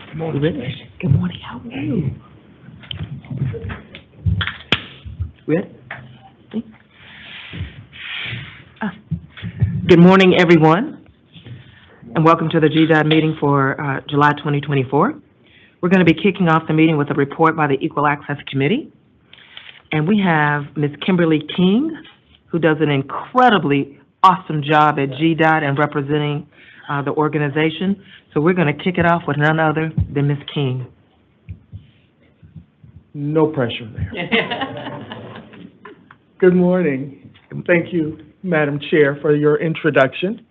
Good morning. Good morning. How are you? Ready? Good morning, everyone, and welcome to the GDOT meeting for July 2024. We're going to be kicking off the meeting with a report by the Equal Access Committee. And we have Ms. Kimberly King, who does an incredibly awesome job at GDOT and representing the organization. So we're going to kick it off with none other than Ms. King. No pressure there. Good morning. Thank you, Madam Chair, for your introduction.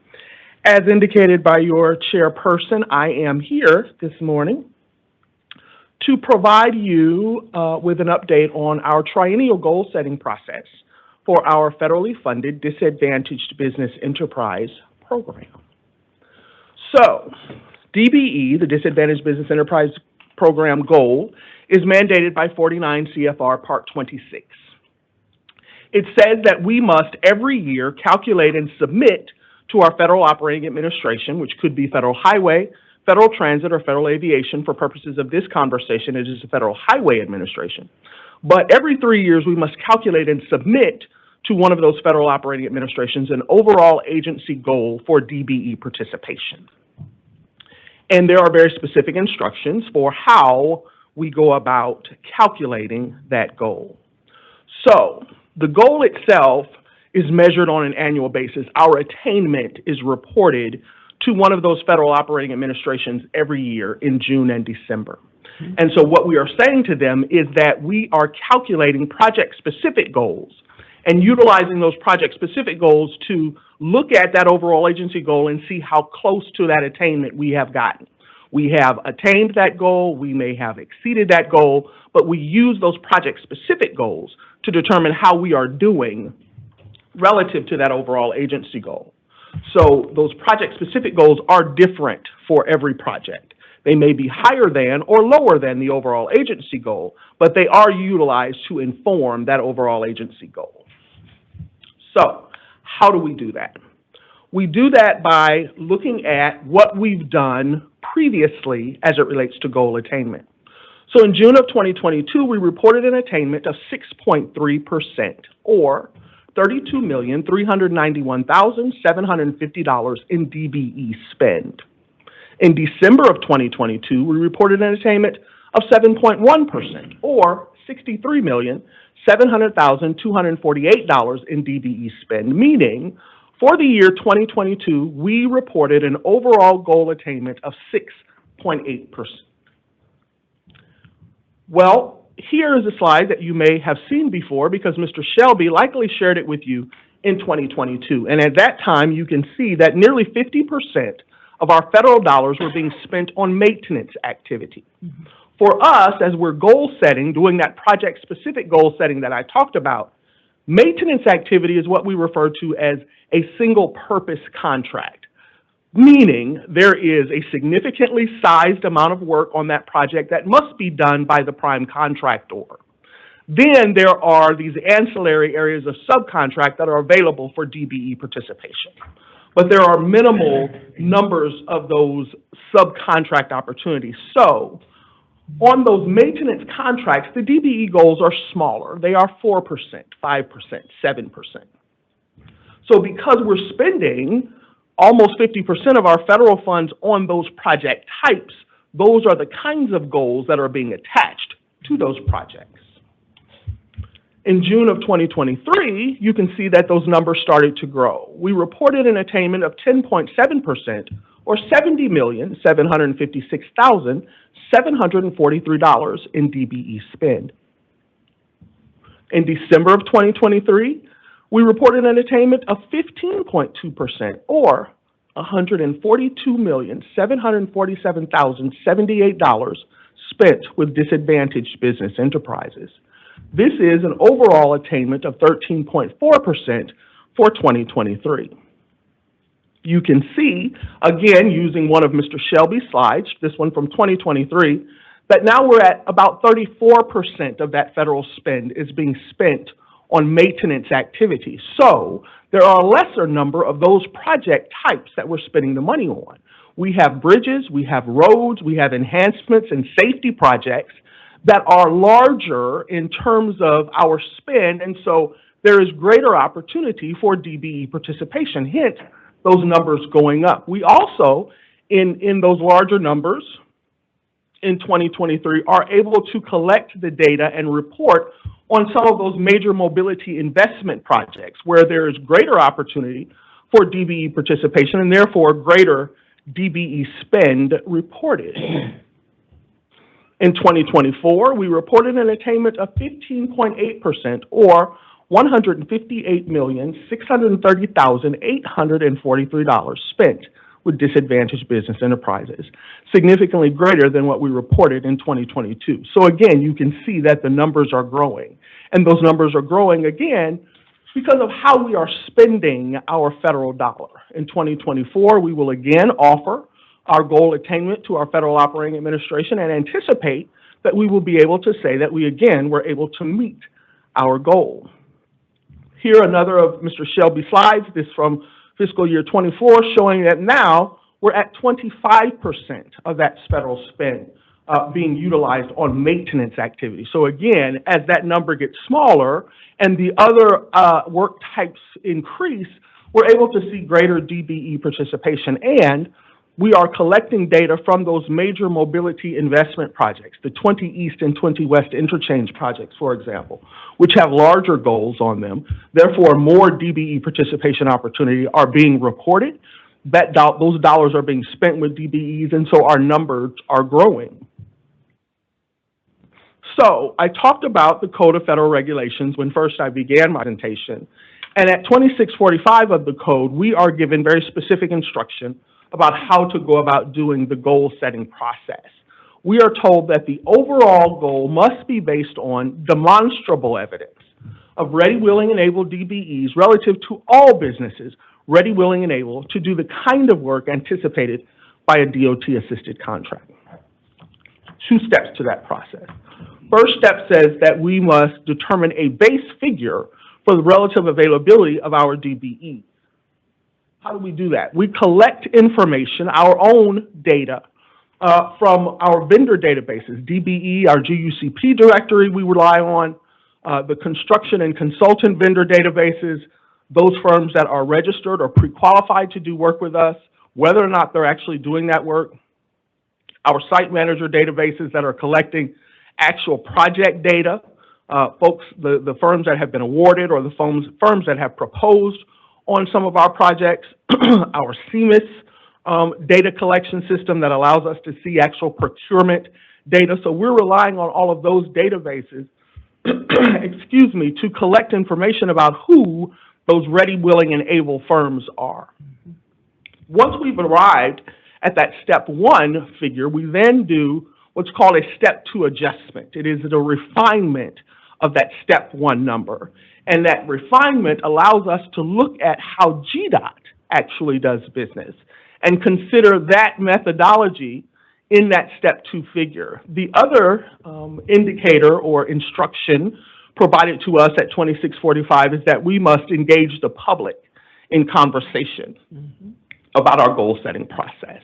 As indicated by your chairperson, I am here this morning to provide you with an update on our triennial goal-setting process for our federally funded Disadvantaged Business Enterprise Program. So, DBE, the Disadvantaged Business Enterprise Program goal, is mandated by 49 CFR Part 26. It says that we must every year calculate and submit to our Federal Operating Administration, which could be Federal Highway, Federal Transit, or Federal Aviation. For purposes of this conversation, it is the Federal Highway Administration. But every 3 years, we must calculate and submit to one of those Federal Operating Administrations an overall agency goal for DBE participation. And there are very specific instructions for how we go about calculating that goal. So the goal itself is measured on an annual basis. Our attainment is reported to one of those Federal Operating Administrations every year in June and December. And so what we are saying to them is that we are calculating project-specific goals and utilizing those project-specific goals to look at that overall agency goal and see how close to that attainment we have gotten. We have attained that goal, we may have exceeded that goal, but we use those project-specific goals to determine how we are doing relative to that overall agency goal. So those project-specific goals are different for every project. They may be higher than or lower than the overall agency goal, but they are utilized to inform that overall agency goal. So how do we do that? We do that by looking at what we've done previously as it relates to goal attainment. So in June of 2022, we reported an attainment of 6.3%, or $32,391,750 in DBE spend. In December of 2022, we reported an attainment of 7.1%, or $63,700,248 in DBE spend, meaning for the year 2022, we reported an overall goal attainment of 6.8%. Well, here is a slide that you may have seen before because Mr. Shelby likely shared it with you in 2022. And at that time, you can see that nearly 50% of our federal dollars were being spent on maintenance activity. For us, as we're goal setting, doing that project-specific goal setting that I talked about, maintenance activity is what we refer to as a single-purpose contract, meaning there is a significantly sized amount of work on that project that must be done by the prime contractor. Then there are these ancillary areas of subcontract that are available for DBE participation. But there are minimal numbers of those subcontract opportunities. So on those maintenance contracts, the DBE goals are smaller. They are 4%, 5%, 7%. So because we're spending almost 50% of our federal funds on those project types, those are the kinds of goals that are being attached to those projects. In June of 2023, you can see that those numbers started to grow. We reported an attainment of 10.7%, or $70,756,743 in DBE spend. In December of 2023, we reported an attainment of 15.2%, or $142,747,078 spent with disadvantaged business enterprises. This is an overall attainment of 13.4% for 2023. You can see, again, using one of Mr. Shelby's slides, this one from 2023, that now we're at about 34% of that federal spend is being spent on maintenance activities. So there are a lesser number of those project types that we're spending the money on. We have bridges, we have roads, we have enhancements and safety projects that are larger in terms of our spend, and so there is greater opportunity for DBE participation, hence those numbers going up. We also, in those larger numbers in 2023, are able to collect the data and report on some of those major mobility investment projects where there is greater opportunity for DBE participation and therefore greater DBE spend reported. In 2024, we reported an attainment of 15.8%, or $158,630,843 spent with disadvantaged business enterprises, significantly greater than what we reported in 2022. So again, you can see that the numbers are growing, and those numbers are growing again because of how we are spending our federal dollar. In 2024, we will again offer our goal attainment to our Federal Operating Administration and anticipate that we will be able to say that we again were able to meet our goal. Here, another of Mr. Shelby's slides, this from fiscal year 24, showing that now we're at 25% of that federal spend being utilized on maintenance activity. So again, as that number gets smaller and the other work types increase, we're able to see greater DBE participation, and we are collecting data from those major mobility investment projects, the 20 East and 20 West interchange projects, for example, which have larger goals on them. Therefore, more DBE participation opportunity are being reported. Those dollars are being spent with DBEs, and so our numbers are growing. So I talked about the Code of Federal Regulations when first I began my presentation, and at 2645 of the code, we are given very specific instruction about how to go about doing the goal-setting process. We are told that the overall goal must be based on demonstrable evidence of ready, willing, and able DBEs relative to all businesses ready, willing, and able to do the kind of work anticipated by a DOT-assisted contract. 2 steps to that process. First step says that we must determine a base figure for the relative availability of our DBE. How do we do that? We collect information, our own data, from our vendor databases, DBE, our GUCP directory we rely on, the construction and consultant vendor databases, those firms that are registered or pre-qualified to do work with us, whether or not they're actually doing that work, our site manager databases that are collecting actual project data, the firms that have been awarded or the firms that have proposed on some of our projects, our CMIS data collection system that allows us to see actual procurement data. So we're relying on all of those databases, excuse me, to collect information about who those ready, willing, and able firms are. Once we've arrived at that step 1 figure, we then do what's called a step 2 adjustment. It is the refinement of that step 1 number. And that refinement allows us to look at how GDOT actually does business and consider that methodology in that step 2 figure. The other indicator or instruction provided to us at 2645 is that we must engage the public in conversation about our goal setting process.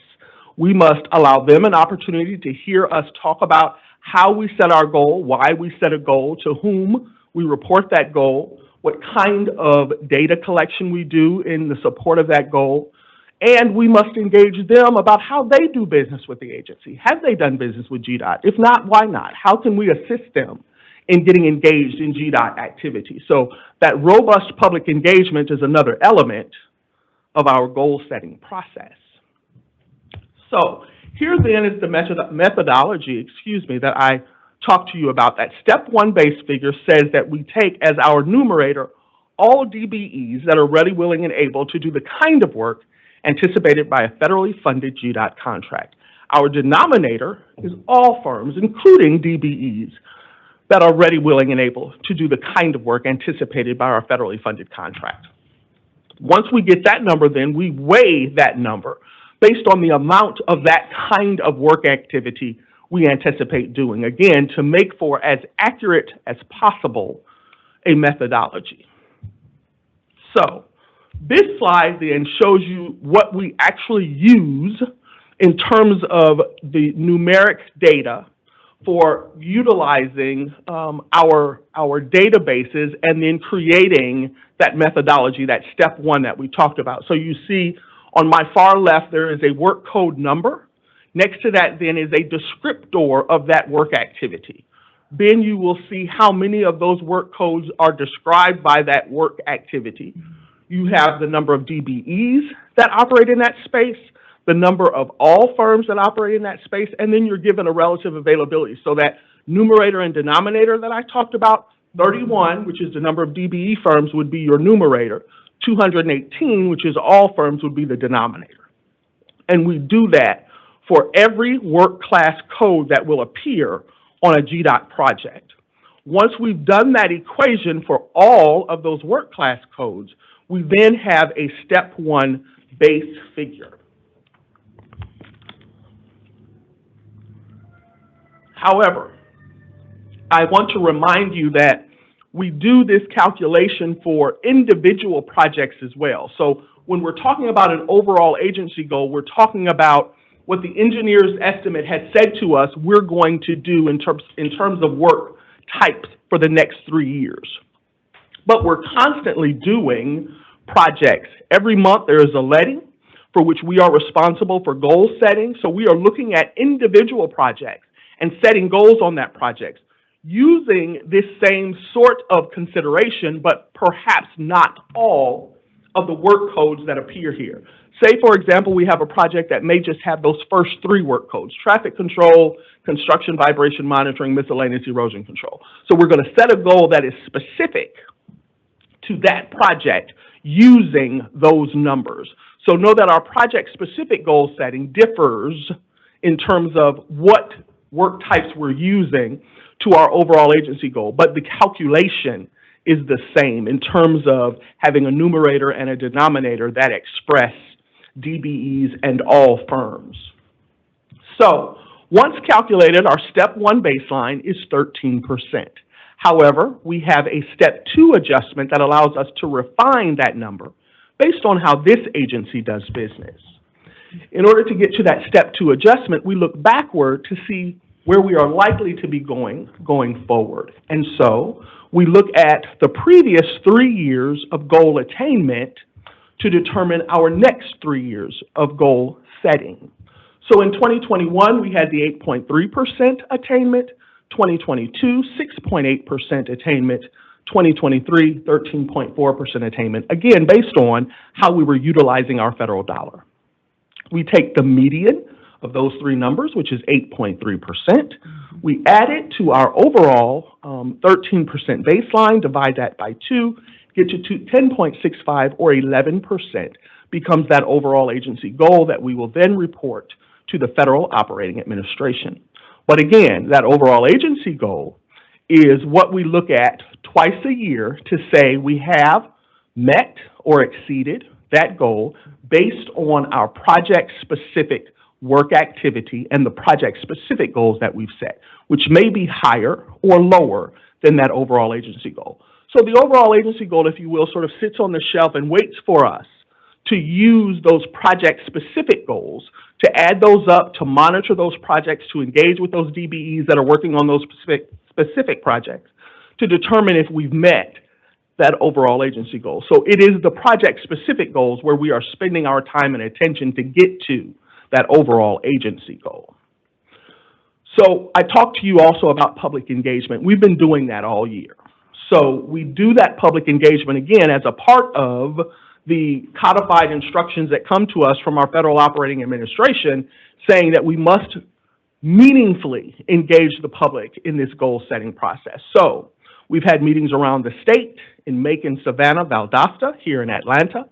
We must allow them an opportunity to hear us talk about how we set our goal, why we set a goal, to whom we report that goal, what kind of data collection we do in the support of that goal, and we must engage them about how they do business with the agency. Have they done business with GDOT? If not, why not? How can we assist them in getting engaged in GDOT activity? So that robust public engagement is another element of our goal-setting process. So here then is the methodology, that I talked to you about. That step 1 base figure says that we take as our numerator all DBEs that are ready, willing, and able to do the kind of work anticipated by a federally funded GDOT contract. Our denominator is all firms, including DBEs, that are ready, willing, and able to do the kind of work anticipated by our federally funded contract. Once we get that number, then we weigh that number based on the amount of that kind of work activity we anticipate doing, again, to make for as accurate as possible a methodology. So this slide then shows you what we actually use in terms of the numeric data for utilizing our databases and then creating that methodology, that step one that we talked about. So you see on my far left, there is a work code number. Next to that then is a descriptor of that work activity. Then you will see how many of those work codes are described by that work activity. You have the number of DBEs that operate in that space, the number of all firms that operate in that space, and then you're given a relative availability. So that numerator and denominator that I talked about, 31, which is the number of DBE firms, would be your numerator. 218, which is all firms, would be the denominator. And we do that for every work class code that will appear on a GDOT project. Once we've done that equation for all of those work class codes, we then have a step one base figure. However, I want to remind you that we do this calculation for individual projects as well. So when we're talking about an overall agency goal, we're talking about what the engineer's estimate had said to us we're going to do in terms of work types for the next 3 years. But we're constantly doing projects. Every month there is a letting for which we are responsible for goal setting. So we are looking at individual projects and setting goals on that project using this same sort of consideration, but perhaps not all of the work codes that appear here. Say, for example, we have a project that may just have those first 3 work codes: traffic control, construction vibration monitoring, miscellaneous erosion control. So we're going to set a goal that is specific to that project using those numbers. So know that our project-specific goal setting differs in terms of what work types we're using to our overall agency goal, but the calculation is the same in terms of having a numerator and a denominator that express DBEs and all firms. So once calculated, our step one baseline is 13%. However, we have a step two adjustment that allows us to refine that number based on how this agency does business. In order to get to that step two adjustment, we look backward to see where we are likely to be going forward. And so we look at the previous 3 years of goal attainment to determine our next 3 years of goal setting. So in 2021, we had the 8.3% attainment, 2022, 6.8% attainment, 2023, 13.4% attainment, again, based on how we were utilizing our federal dollar. We take the median of those 3 numbers, which is 8.3%. We add it to our overall 13% baseline, divide that by 2, get to 10.65 or 11% becomes that overall agency goal that we will then report to the Federal Operating Administration. But again, that overall agency goal is what we look at twice a year to say we have met or exceeded that goal based on our project-specific work activity and the project-specific goals that we've set, which may be higher or lower than that overall agency goal. So the overall agency goal, if you will, sort of sits on the shelf and waits for us to use those project-specific goals, to add those up, to monitor those projects, to engage with those DBEs that are working on those specific projects, to determine if we've met that overall agency goal. So it is the project-specific goals where we are spending our time and attention to get to that overall agency goal. So I talked to you also about public engagement. We've been doing that all year. So we do that public engagement, again, as a part of the codified instructions that come to us from our Federal Operating Administration saying that we must meaningfully engage the public in this goal-setting process. So we've had meetings around the state, in Macon, Savannah, Valdosta, here in Atlanta.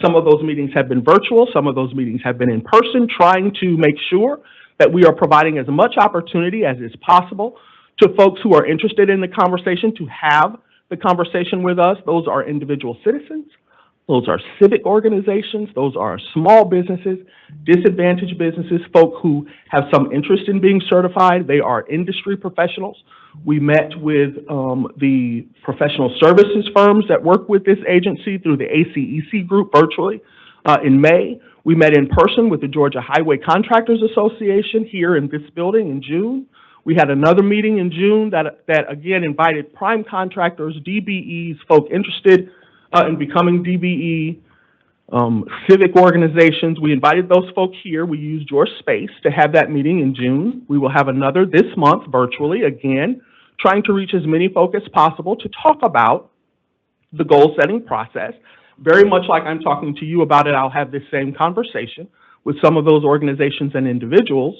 Some of those meetings have been virtual. Some of those meetings have been in person, trying to make sure that we are providing as much opportunity as is possible to folks who are interested in the conversation to have the conversation with us. Those are individual citizens. Those are civic organizations. Those are small businesses, disadvantaged businesses, folk who have some interest in being certified. They are industry professionals. We met with the professional services firms that work with this agency through the ACEC group virtually in May. We met in person with the Georgia Highway Contractors Association here in this building in June. We had another meeting in June that again invited prime contractors, DBEs, folk interested in becoming DBE, civic organizations. We invited those folks here. We used your space to have that meeting in June. We will have another this month virtually, again, trying to reach as many folk as possible to talk about the goal-setting process. Very much like I'm talking to you about it, I'll have this same conversation with some of those organizations and individuals.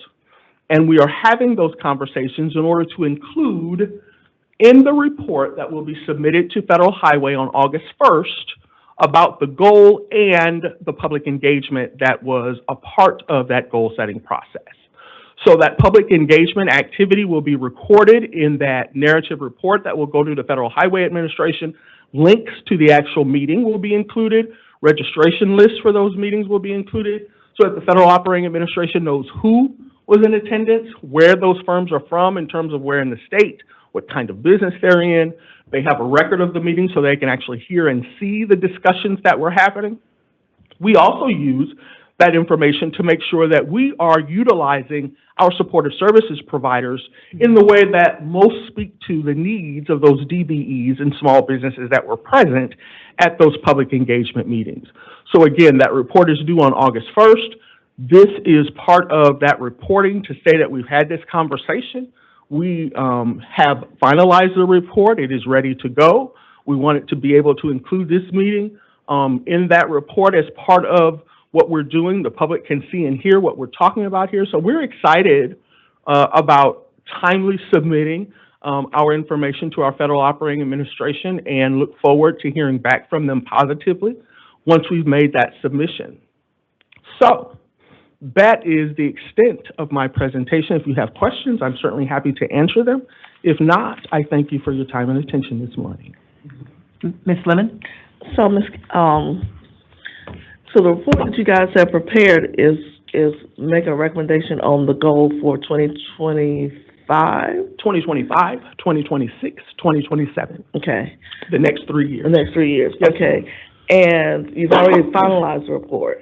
And we are having those conversations in order to include in the report that will be submitted to Federal Highway on August 1st about the goal and the public engagement that was a part of that goal-setting process. So that public engagement activity will be recorded in that narrative report that will go to the Federal Highway Administration. Links to the actual meeting will be included. Registration lists for those meetings will be included so that the Federal Operating Administration knows who was in attendance, where those firms are from in terms of where in the state, what kind of business they're in. They have a record of the meeting so they can actually hear and see the discussions that were happening. We also use that information to make sure that we are utilizing our supportive services providers in the way that most speak to the needs of those DBEs and small businesses that were present at those public engagement meetings. So again, that report is due on August 1st. This is part of that reporting to say that we've had this conversation. We have finalized the report. It is ready to go. We wanted to be able to include this meeting in that report as part of what we're doing. The public can see and hear what we're talking about here. So we're excited about timely submitting our information to our Federal Operating Administration and look forward to hearing back from them positively once we've made that submission. So that is the extent of my presentation. If you have questions, I'm certainly happy to answer them. If not, I thank you for your time and attention this morning. Ms. Lemon? So, so the report that you guys have prepared is making a recommendation on the goal for 2025? 2025, 2026, 2027. Okay. The next 3 years. The next 3 years. Yes. Okay. And you've already finalized the report.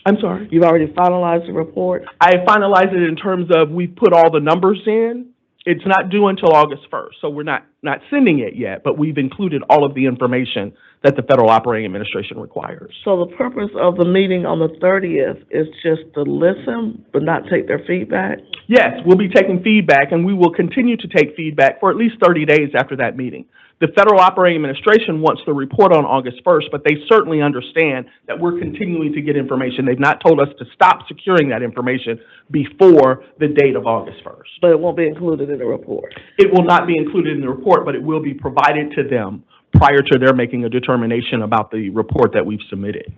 I'm sorry? You've already finalized the report? I finalized it in terms of we put all the numbers in. It's not due until August 1st, so we're not sending it yet, but we've included all of the information that the Federal Operating Administration requires. So the purpose of the meeting on the 30th is just to listen, but not take their feedback? Yes, we'll be taking feedback, and we will continue to take feedback for at least 30 days after that meeting. The Federal Operating Administration wants the report on August 1st, but they certainly understand that we're continuing to get information. They've not told us to stop securing that information before the date of August 1st. But it won't be included in the report? It will not be included in the report, but it will be provided to them prior to their making a determination about the report that we've submitted.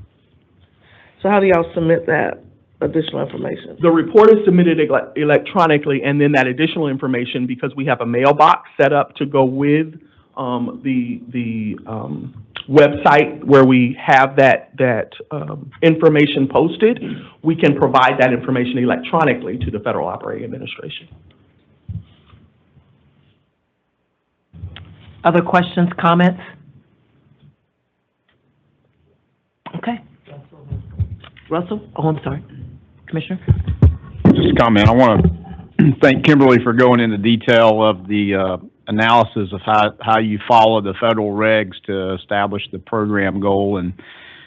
So how do y'all submit that additional information? The report is submitted electronically, and then that additional information, because we have a mailbox set up to go with the website where we have that information posted, we can provide that information electronically to the Federal Operating Administration. Other questions, comments? Okay. Russell? Oh, I'm sorry. Commissioner? Just a comment. I want to thank Kimberly for going into detail of the analysis of how you follow the federal regs to establish the program goal. And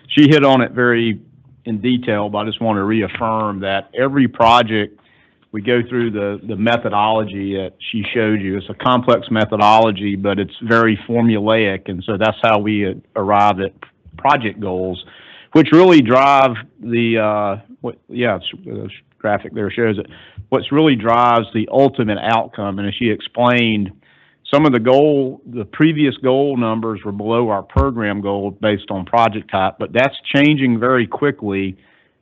she hit on it very in detail, but I just want to reaffirm that every project we go through the methodology that she showed you. It's a complex methodology, but it's very formulaic, and so that's how we arrive at project goals, which really drive the the graphic there shows it. What's really drives the ultimate outcome, and as she explained, some of the previous goal numbers were below our program goal based on project type, but that's changing very quickly.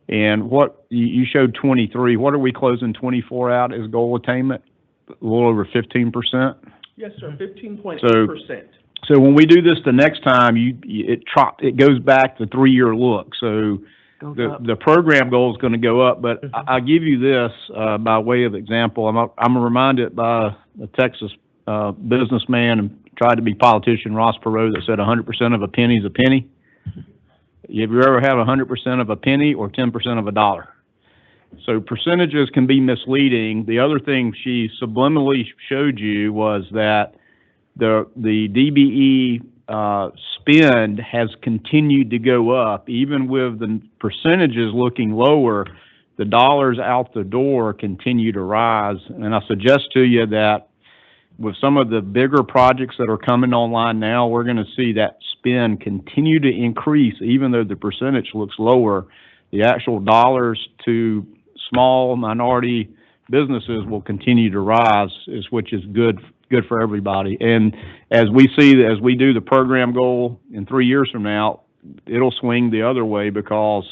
And what you showed 23, what are we closing 24 out as goal attainment? A little over 15%? Yes, sir, 15.8%. So when we do this the next time, it goes back to 3-year look. So the program goal is going to go up, but I'll give you this by way of example. I'm reminded by a Texas businessman and tried to be politician, Ross Perot, that said 100% of a penny is a penny. Have you ever had 100% of a penny or 10% of a dollar? So percentages can be misleading. The other thing she subliminally showed you was that the DBE spend has continued to go up. Even with the percentages looking lower, the dollars out the door continue to rise. And I suggest to you that with some of the bigger projects that are coming online now, we're going to see that spend continue to increase. Even though the percentage looks lower, the actual dollars to small minority businesses will continue to rise, which is good for everybody. And as we do the program goal in 3 years from now, it'll swing the other way because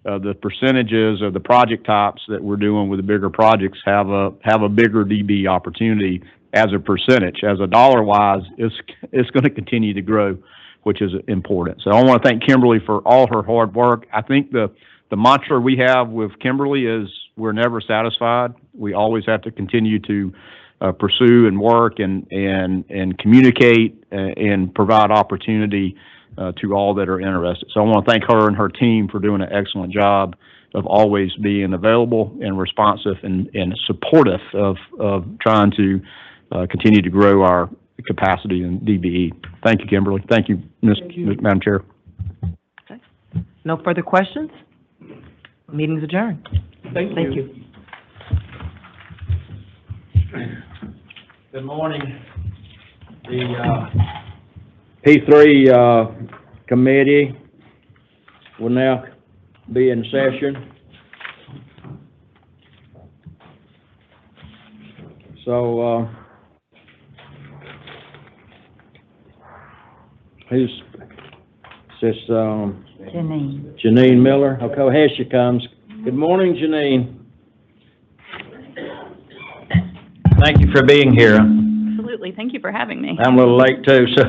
the percentages of the project types that we're doing with the bigger projects have a bigger DB opportunity as a percentage. As a dollar wise, it's going to continue to grow, which is important. So I want to thank Kimberly for all her hard work. I think the mantra we have with Kimberly is we're never satisfied. We always have to continue to pursue and work and communicate and provide opportunity to all that are interested. So I want to thank her and her team for doing an excellent job of always being available and responsive and supportive of trying to continue to grow our capacity in DBE. Thank you, Kimberly. Thank you, Madam Chair. Okay. No further questions? Meeting's adjourned. Thank you. Good morning. The P3 committee will now be in session. So, who's this? Janine Miller. Okay, here she comes. Good morning, Janine. Thank you for being here. Absolutely. Thank you for having me. I'm a little late too, so.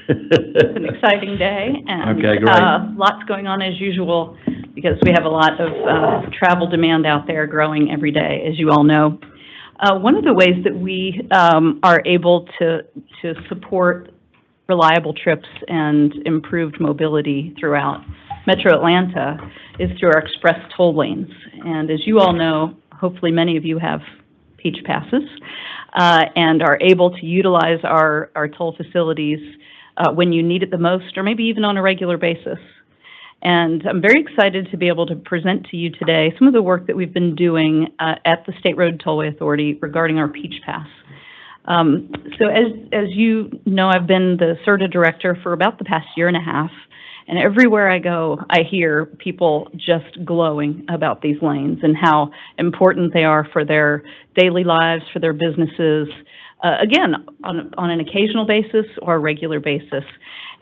It's an exciting day, and Okay, great. Lots going on as usual because we have a lot of travel demand out there growing every day, as you all know. One of the ways that we are able to support reliable trips and improved mobility throughout Metro Atlanta is through our express toll lanes. And as you all know, hopefully many of you have Peach Passes and are able to utilize our toll facilities when you need it the most, or maybe even on a regular basis. And I'm very excited to be able to present to you today some of the work that we've been doing at the State Road Tollway Authority regarding our Peach Pass. So as you know, I've been the CERTA director for about the past year and a half, and everywhere I go, I hear people just glowing about these lanes and how important they are for their daily lives, for their businesses, again, on an occasional basis or a regular basis.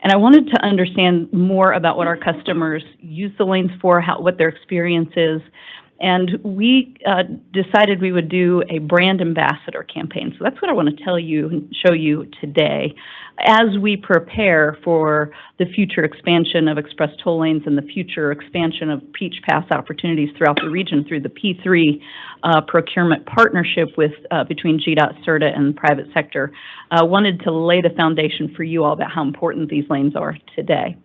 And I wanted to understand more about what our customers use the lanes for, what their experience is. And we decided we would do a brand ambassador campaign. So that's what I want to tell you and show you today as we prepare for the future expansion of express toll lanes and the future expansion of Peach Pass opportunities throughout the region through the P3 procurement partnership with between GDOT, CERTA, and the private sector. I wanted to lay the foundation for you all about how important these lanes are today.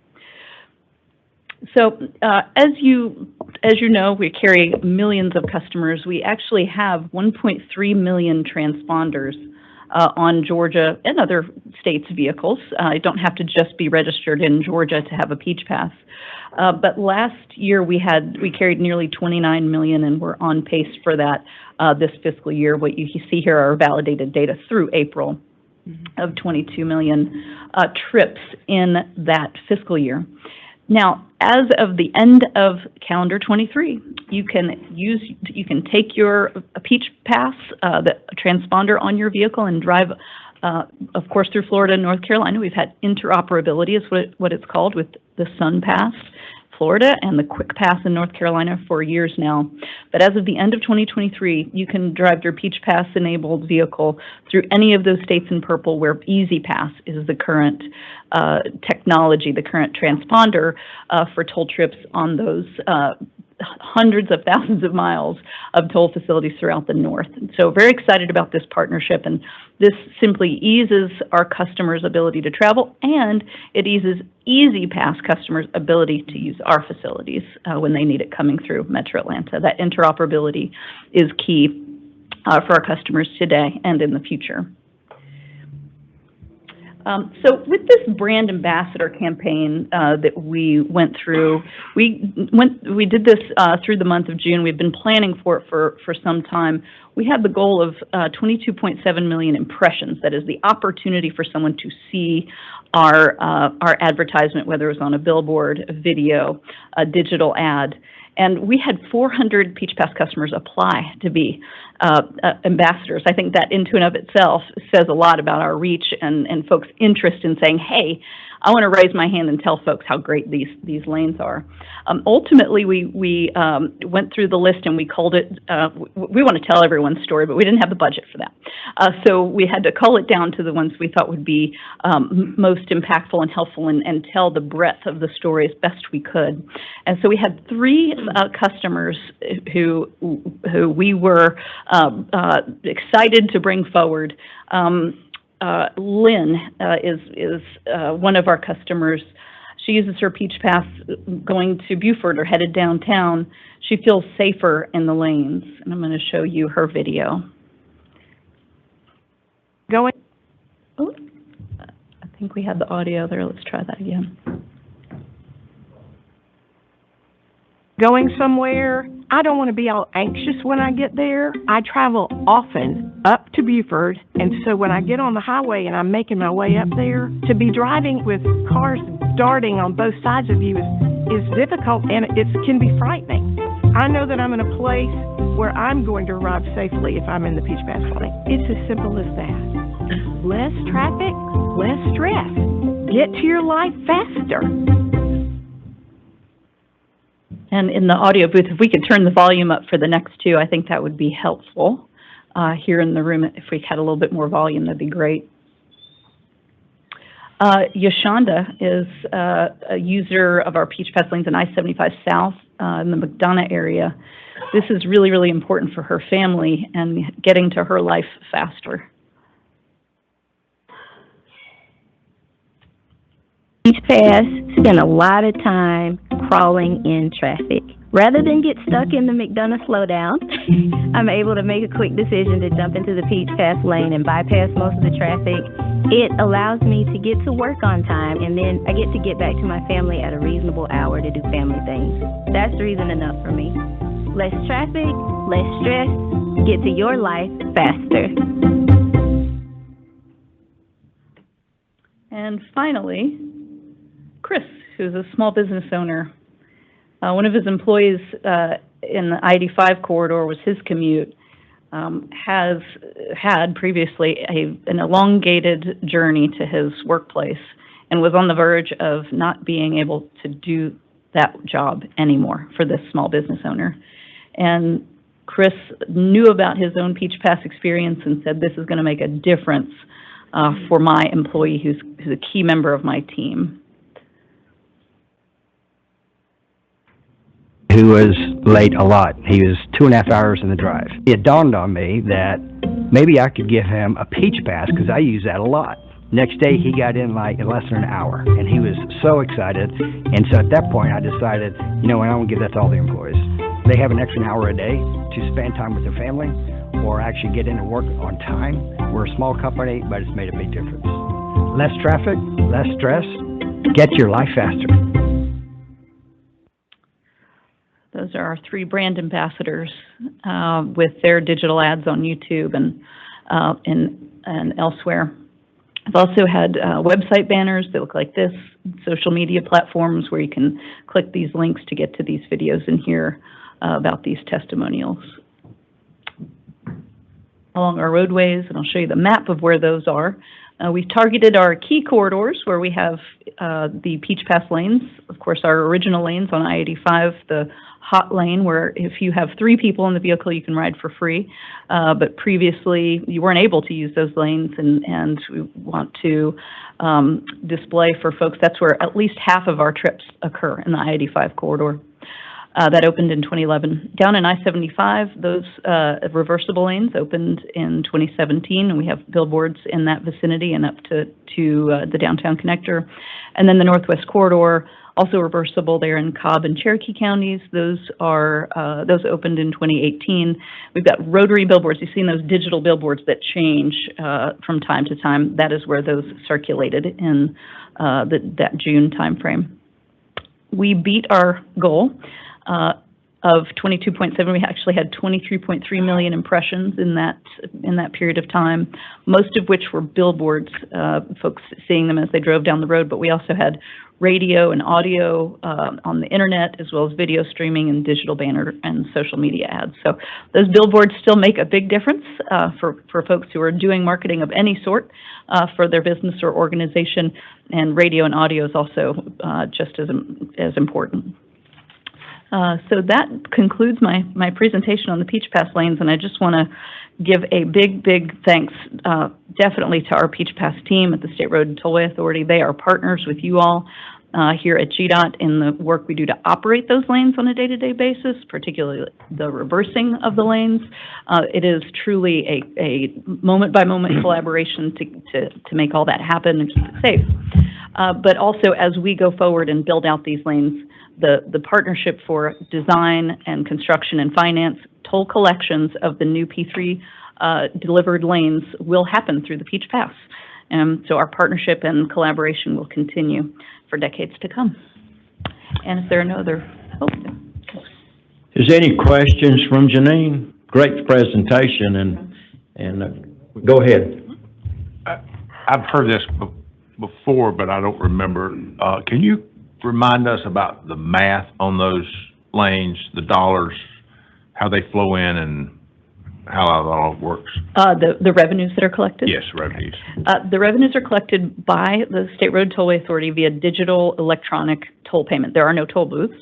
So as you know, we carry millions of customers. We actually have 1.3 million transponders on Georgia and other states' vehicles. You don't have to just be registered in Georgia to have a Peach Pass. But last year we carried nearly 29 million, and we're on pace for that this fiscal year. What you see here are validated data through April of 22 million trips in that fiscal year. Now, as of the end of calendar 23, you can take your Peach Pass, the transponder on your vehicle and drive, of course, through Florida and North Carolina. We've had interoperability is what it's called with the Sun Pass, Florida, and the Quick Pass in North Carolina for years now. But as of the end of 2023, you can drive your Peach Pass enabled vehicle through any of those states in purple where Easy Pass is the current technology, the current transponder for toll trips on those hundreds of thousands of miles of toll facilities throughout the north. And so very excited about this partnership, and this simply eases our customers' ability to travel, and it eases Easy Pass customers' ability to use our facilities when they need it coming through Metro Atlanta. That interoperability is key for our customers today and in the future. So with this brand ambassador campaign that we went through, we did this through the month of June. We've been planning for it for some time. We had the goal of 22.7 million impressions. That is the opportunity for someone to see our advertisement, whether it was on a billboard, a video, a digital ad. And we had 400 Peach Pass customers apply to be ambassadors. I think that in and of itself says a lot about our reach and folks' interest in saying, hey, I want to raise my hand and tell folks how great these lanes are. Ultimately, we went through the list and we called it, we want to tell everyone's story, but we didn't have the budget for that. So we had to cull it down to the ones we thought would be most impactful and helpful and tell the breadth of the story as best we could. And so we had 3 customers who we were excited to bring forward. Lynn is one of our customers. She uses her Peach Pass going to Beaufort or headed downtown. She feels safer in the lanes, and I'm going to show you her video. Oh, I think we had the audio there. Let's try that again. Going somewhere, I don't want to be all anxious when I get there. I travel often up to Beaufort, and so when I get on the highway and I'm making my way up there, to be driving with cars darting on both sides of you is difficult, and it can be frightening. I know that I'm in a place where I'm going to arrive safely if I'm in the Peach Pass lane. It's as simple as that. Less traffic, less stress. Get to your life faster. And in the audio booth, if we could turn the volume up for the next 2, I think that would be helpful. Here in the room, if we had a little bit more volume, that'd be great. Yoshonda is a user of our Peach Pass lanes in I-75 South in the McDonough area. This is really, really important for her family and getting to her life faster. Peach Pass spend a lot of time crawling in traffic. Rather than get stuck in the McDonough slowdown, I'm able to make a quick decision to jump into the Peach Pass lane and bypass most of the traffic. It allows me to get to work on time, and then I get to get back to my family at a reasonable hour to do family things. That's reason enough for me. Less traffic, less stress, get to your life faster. And finally, Chris, who's a small business owner. One of his employees in the I-85 corridor was his commute, has had previously an elongated journey to his workplace and was on the verge of not being able to do that job anymore for this small business owner. And Chris knew about his own Peach Pass experience and said, this is going to make a difference for my employee who's a key member of my team. Who was late a lot. He was 2.5 hours in the drive. It dawned on me that maybe I could give him a Peach Pass because I use that a lot. Next day, he got in like in less than an hour, and he was so excited. And so at that point, I decided, you know what, I want to give that to all the employees. They have an extra hour a day to spend time with their family or actually get into work on time. We're a small company, but it's made a big difference. Less traffic, less stress, get your life faster. Those are our 3 brand ambassadors with their digital ads on YouTube and elsewhere. I've also had website banners that look like this, social media platforms where you can click these links to get to these videos and hear about these testimonials. Along our roadways, and I'll show you the map of where those are. We've targeted our key corridors where we have the Peach Pass lanes, of course, our original lanes on I-85, the hot lane where if you have 3 people in the vehicle, you can ride for free. But previously, you weren't able to use those lanes, and we want to display for folks. That's where at least half of our trips occur in the I-85 corridor. That opened in 2011. Down in I-75, those reversible lanes opened in 2017, and we have billboards in that vicinity and up to the downtown connector. And then the Northwest Corridor, also reversible there in Cobb and Cherokee counties. Those opened in 2018. We've got rotary billboards. You've seen those digital billboards that change from time to time. That is where those circulated in that June timeframe. We beat our goal of 22.7. We actually had 23.3 million impressions in that period of time, most of which were billboards, folks seeing them as they drove down the road, but we also had radio and audio on the internet, as well as video streaming and digital banner and social media ads. So those billboards still make a big difference for folks who are doing marketing of any sort for their business or organization, and radio and audio is also just as important. So that concludes my presentation on the Peach Pass lanes, and I just want to give a big thanks definitely to our Peach Pass team at the State Road and Tollway Authority. They are partners with you all here at GDOT in the work we do to operate those lanes on a day-to-day basis, particularly the reversing of the lanes. It is truly a moment-by-moment collaboration to make all that happen and keep it safe. But also, as we go forward and build out these lanes, the partnership for design and construction and finance, toll collections of the new P3 delivered lanes will happen through the Peach Pass. So our partnership and collaboration will continue for decades to come. And if there are no other, Is there any questions from Janine? Great presentation, and go ahead. I've heard this before, but I don't remember. Can you remind us about the math on those lanes, the dollars, how they flow in, and how that all works? the revenues that are collected? Yes, revenues. The revenues are collected by the State Road Tollway Authority via digital electronic toll payment. There are no toll booths,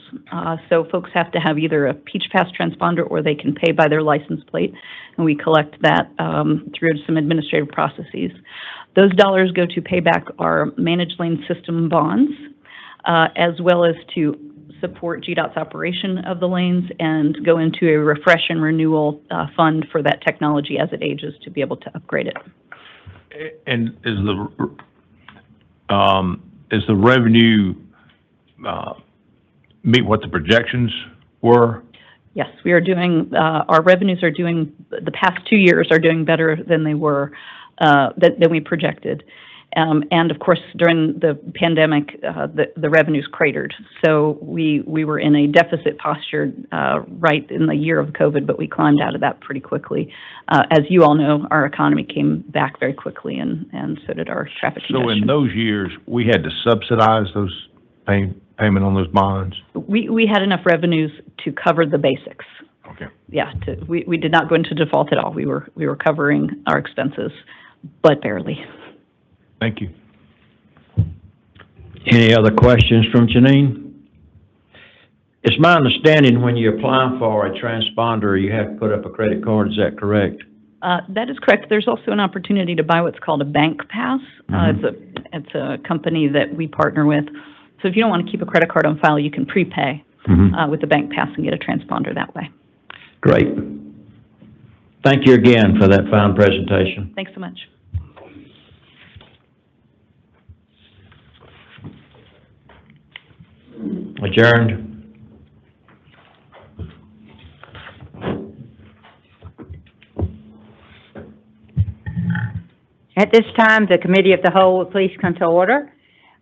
so folks have to have either a Peach Pass transponder or they can pay by their license plate, and we collect that through some administrative processes. Those dollars go to pay back our managed lane system bonds, as well as to support GDOT's operation of the lanes and go into a refresh and renewal fund for that technology as it ages to be able to upgrade it. And is the revenue meet what the projections were? Yes, we are doing, our revenues are doing, the past 2 years are doing better than they were, than we projected. And of course, during the pandemic, the revenues cratered. So we were in a deficit posture right in the year of COVID, but we climbed out of that pretty quickly. As you all know, our economy came back very quickly, and so did our traffic congestion. So in those years, we had to subsidize those payment on those bonds? We had enough revenues to cover the basics. Okay. Yeah, we did not go into default at all. We were covering our expenses, but barely. Thank you. Any other questions from Janine? It's my understanding when you apply for a transponder, you have to put up a credit card. Is that correct? That is correct. There's also an opportunity to buy what's called a bank pass. It's a company that we partner with. So if you don't want to keep a credit card on file, you can prepay with the bank pass and get a transponder that way. Great. Thank you again for that fine presentation. Thanks so much. Adjourned. At this time, the Committee of the Whole will please come to order.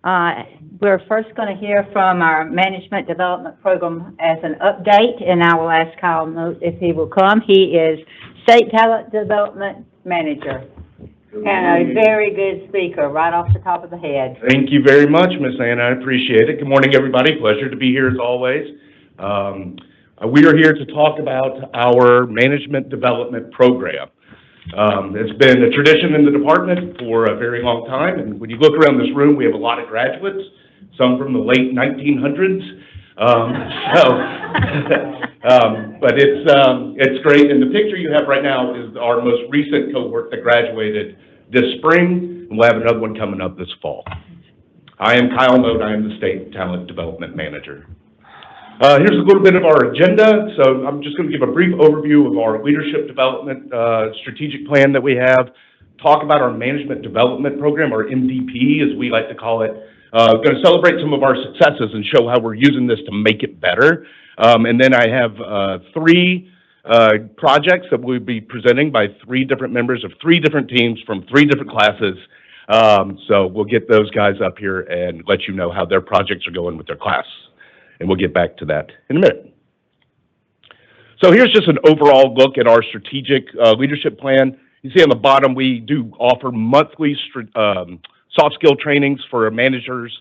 We're first going to hear from our Management Development Program as an update, and I will ask Kyle Moat if he will come. He is State Talent Development Manager and a very good speaker right off the top of the head. Thank you very much, Miss Anna. I appreciate it. Good morning, everybody. Pleasure to be here as always. We are here to talk about our Management Development Program. It's been a tradition in the department for a very long time, and when you look around this room, we have a lot of graduates, some from the late 1900s. But it's great, and the picture you have right now is our most recent cohort that graduated this spring, and we'll have another one coming up this fall. I am Kyle Moat. I am the State Talent Development Manager. Here's a little bit of our agenda. So I'm just going to give a brief overview of our leadership development strategic plan that we have, talk about our management development program, or MDP as we like to call it. Going to celebrate some of our successes and show how we're using this to make it better. And then I have 3 projects that we'll be presenting by 3 different members of 3 different teams from 3 different classes. So we'll get those guys up here and let you know how their projects are going with their class. And we'll get back to that in a minute. So here's just an overall look at our strategic leadership plan. You see on the bottom, we do offer monthly soft skill trainings for managers.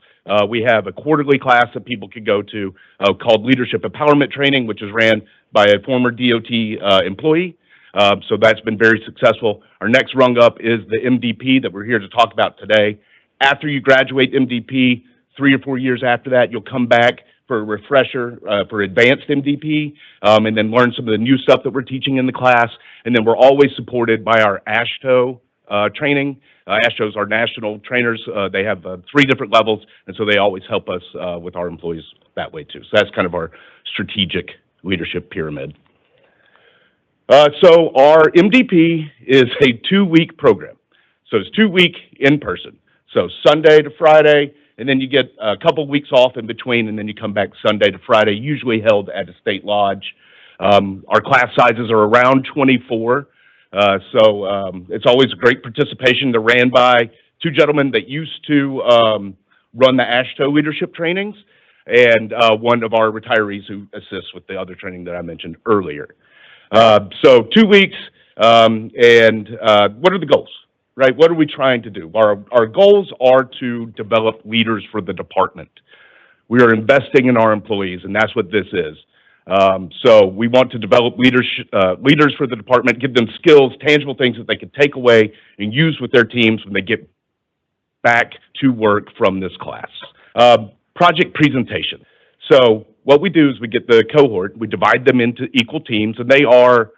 We have a quarterly class that people can go to called Leadership Empowerment Training, which is ran by a former DOT employee. So that's been very successful. Our next rung up is the MDP that we're here to talk about today. After you graduate MDP, 3 or 4 years after that, you'll come back for a refresher for advanced MDP, and then learn some of the new stuff that we're teaching in the class. And then we're always supported by our AASHTO training. AASHTO is our national trainers. They have 3 different levels, and so they always help us with our employees that way too. So that's kind of our strategic leadership pyramid. So our MDP is a 2-week program. So it's 2-week in person. So Sunday to Friday, and then you get a couple weeks off in between, and then you come back Sunday to Friday, usually held at a state lodge. Our class sizes are around 24, so it's always a great participation. They're ran by 2 gentlemen that used to run the AASHTO leadership trainings, and one of our retirees who assists with the other training that I mentioned earlier. So 2 weeks, and what are the goals? Right? What are we trying to do? Our goals are to develop leaders for the department. We are investing in our employees, and that's what this is. So we want to develop leaders for the department, give them skills, tangible things that they can take away and use with their teams when they get back to work from this class. Project presentation. So what we do is we get the cohort, we divide them into equal teams, and they are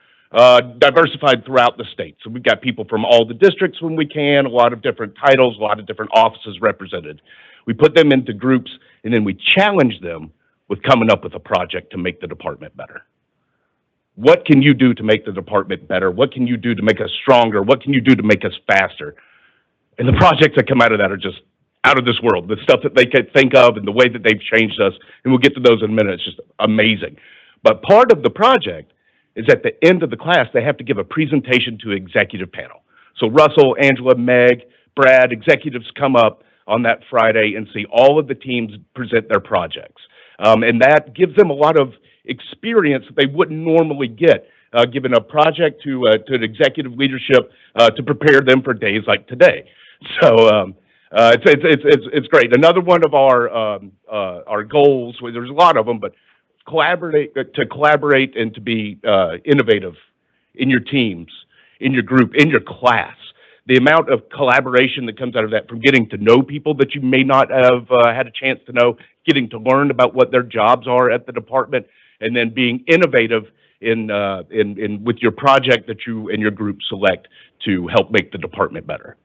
diversified throughout the state. So we've got people from all the districts when we can, a lot of different titles, a lot of different offices represented. We put them into groups, and then we challenge them with coming up with a project to make the department better. What can you do to make the department better? What can you do to make us stronger? What can you do to make us faster? And the projects that come out of that are just out of this world. The stuff that they could think of and the way that they've changed us, and we'll get to those in a minute. It's just amazing. But part of the project is at the end of the class, they have to give a presentation to executive panel. So Russell, Angela, Meg, Brad, executives come up on that Friday and see all of the teams present their projects. And that gives them a lot of experience that they wouldn't normally get, given a project to an executive leadership to prepare them for days like today. So it's great. Another one of our goals, well, there's a lot of them, but collaborate and to be innovative in your teams, in your group, in your class. The amount of collaboration that comes out of that, from getting to know people that you may not have had a chance to know, getting to learn about what their jobs are at the department, and then being innovative in with your project that you and your group select to help make the department better.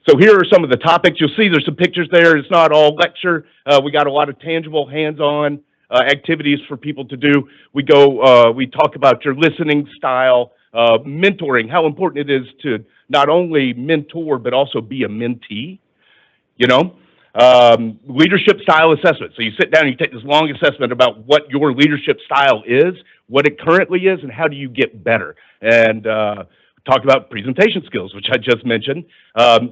So here are some of the topics. You'll see there's some pictures there. It's not all lecture. We got a lot of tangible, hands-on activities for people to do. We talk about your listening style, mentoring, how important it is to not only mentor, but also be a mentee, leadership style assessment. So you sit down and you take this long assessment about what your leadership style is, what it currently is, and how do you get better. And talk about presentation skills, which I just mentioned,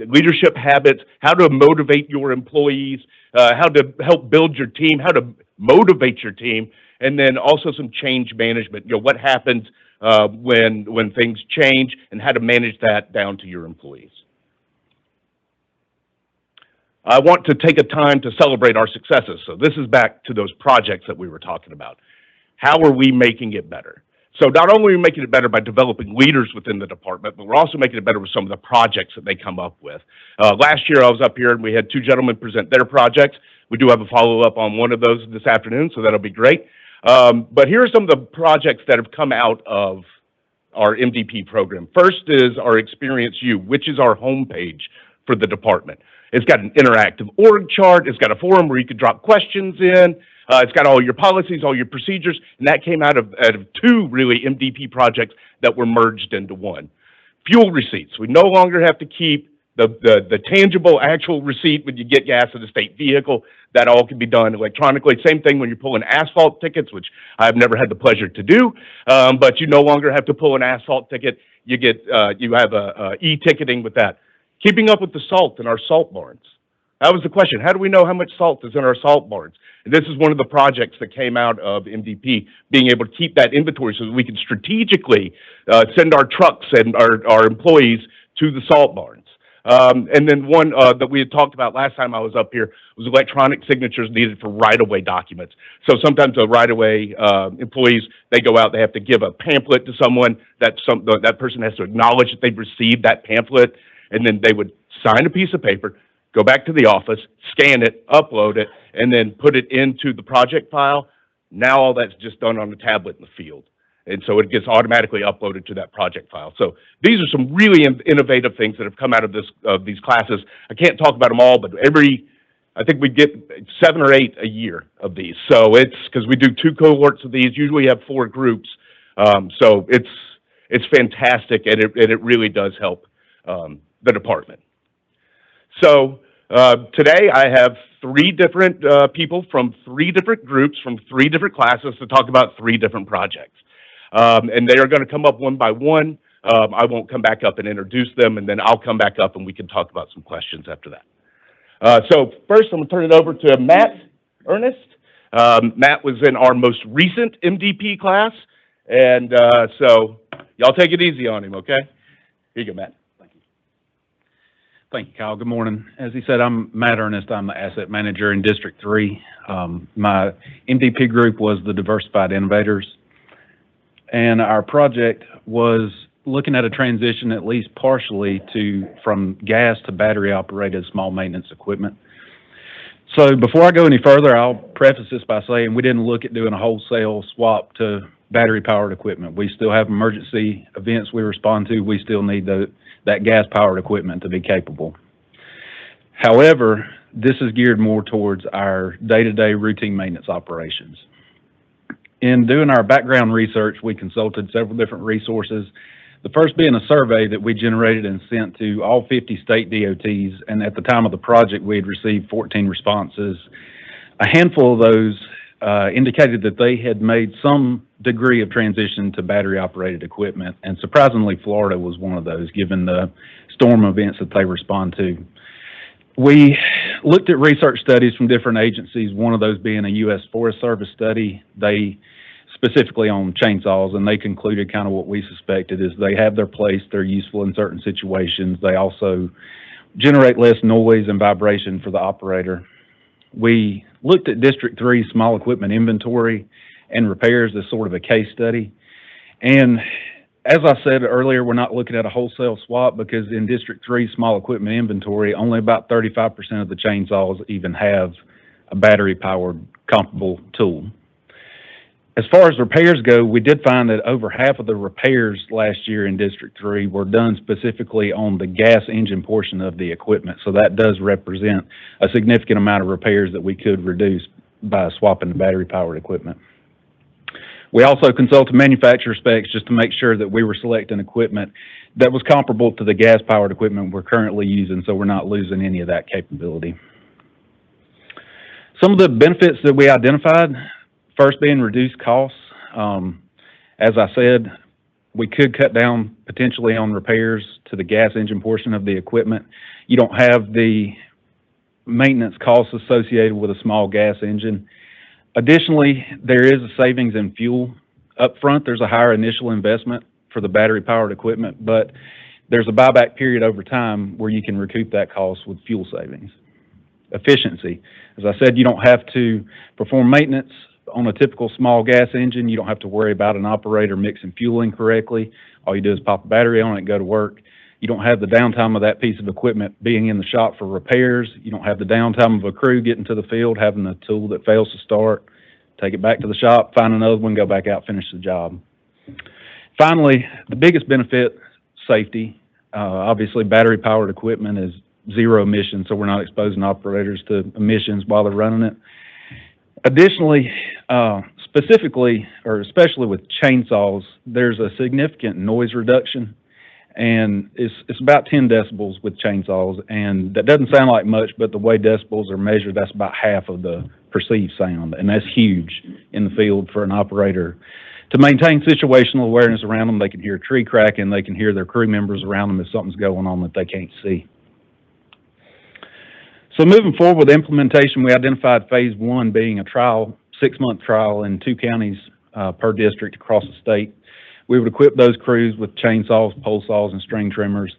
leadership habits, how to motivate your employees, how to help build your team, how to motivate your team, and then also some change management. What happens when things change, and how to manage that down to your employees. I want to take a time to celebrate our successes. So this is back to those projects that we were talking about. How are we making it better? So not only are we making it better by developing leaders within the department, but we're also making it better with some of the projects that they come up with. Last year I was up here and we had 2 gentlemen present their projects. We do have a follow-up on one of those this afternoon, so that'll be great. But here are some of the projects that have come out of our MDP program. First is our Experience U, which is our homepage for the department. It's got an interactive org chart. It's got a forum where you can drop questions in. It's got all your policies, all your procedures, and that came out of two really MDP projects that were merged into one. Fuel receipts. We no longer have to keep the tangible actual receipt when you get gas in a state vehicle. That all can be done electronically. Same thing when you're pulling asphalt tickets, which I've never had the pleasure to do, but you no longer have to pull an asphalt ticket. You get, you have e-ticketing with that. Keeping up with the salt in our salt barns. That was the question. How do we know how much salt is in our salt barns? And this is one of the projects that came out of MDP, being able to keep that inventory so that we can strategically send our trucks and our employees to the salt barns. And then one that we had talked about last time I was up here was electronic signatures needed for right-of-way documents. So sometimes the right-of-way employees, they go out, they have to give a pamphlet to someone, that person has to acknowledge that they've received that pamphlet, and then they would sign a piece of paper, go back to the office, scan it, upload it, and then put it into the project file. Now all that's just done on the tablet in the field. And so it gets automatically uploaded to that project file. So these are some really innovative things that have come out of these classes. I can't talk about them all, but I think we get 7 or 8 a year of these. So it's, because we do 2 cohorts of these, usually we have 4 groups. So it's fantastic, and it really does help the department. So today I have 3 different people from 3 different groups, from 3 different classes to talk about 3 different projects. And they are going to come up one by one. I won't come back up and introduce them, and then I'll come back up and we can talk about some questions after that. So first I'm going to turn it over to Matt Ernest. Matt was in our most recent MDP class, and so y'all take it easy on him, okay? Here you go, Matt. Thank you, Kyle. Good morning. As he said, I'm Matt Ernest. I'm the asset manager in District 3. My MDP group was the Diversified Innovators, and our project was looking at a transition, at least partially, from gas to battery-operated small maintenance equipment. So before I go any further, I'll preface this by saying we didn't look at doing a wholesale swap to battery-powered equipment. We still have emergency events we respond to. We still need that gas-powered equipment to be capable. However, this is geared more towards our day-to-day routine maintenance operations. In doing our background research, we consulted several different resources, the first being a survey that we generated and sent to all 50 state DOTs, and at the time of the project, we had received 14 responses. A handful of those indicated that they had made some degree of transition to battery-operated equipment, and surprisingly, Florida was one of those, given the storm events that they respond to. We looked at research studies from different agencies, one of those being a U.S. Forest Service study, they specifically on chainsaws, and they concluded kind of what we suspected is they have their place, they're useful in certain situations, they also generate less noise and vibration for the operator. We looked at District 3 small equipment inventory and repairs as sort of a case study, and as I said earlier, we're not looking at a wholesale swap because in District 3 small equipment inventory, only about 35% of the chainsaws even have a battery-powered comparable tool. As far as repairs go, we did find that over half of the repairs last year in District 3 were done specifically on the gas engine portion of the equipment, so that does represent a significant amount of repairs that we could reduce by swapping the battery-powered equipment. We also consulted manufacturer specs just to make sure that we were selecting equipment that was comparable to the gas-powered equipment we're currently using, so we're not losing any of that capability. Some of the benefits that we identified, first being reduced costs. As I said, we could cut down potentially on repairs to the gas engine portion of the equipment. You don't have the maintenance costs associated with a small gas engine. Additionally, there is a savings in fuel. Up front, there's a higher initial investment for the battery-powered equipment, but there's a buyback period over time where you can recoup that cost with fuel savings. Efficiency. As I said, you don't have to perform maintenance on a typical small gas engine. You don't have to worry about an operator mixing fuel incorrectly. All you do is pop a battery on it and go to work. You don't have the downtime of that piece of equipment being in the shop for repairs. You don't have the downtime of a crew getting to the field, having a tool that fails to start, take it back to the shop, find another one, go back out, finish the job. Finally, the biggest benefit, safety. Obviously, battery-powered equipment is zero emissions, so we're not exposing operators to emissions while they're running it. Additionally, specifically, or especially with chainsaws, there's a significant noise reduction, and it's about 10 decibels with chainsaws, and that doesn't sound like much, but the way decibels are measured, that's about half of the perceived sound, and that's huge in the field for an operator. To maintain situational awareness around them, they can hear a tree cracking, they can hear their crew members around them if something's going on that they can't see. So moving forward with implementation, we identified phase 1 being a trial, 6-month trial in 2 counties per district across the state. We would equip those crews with chainsaws, pole saws, and string trimmers,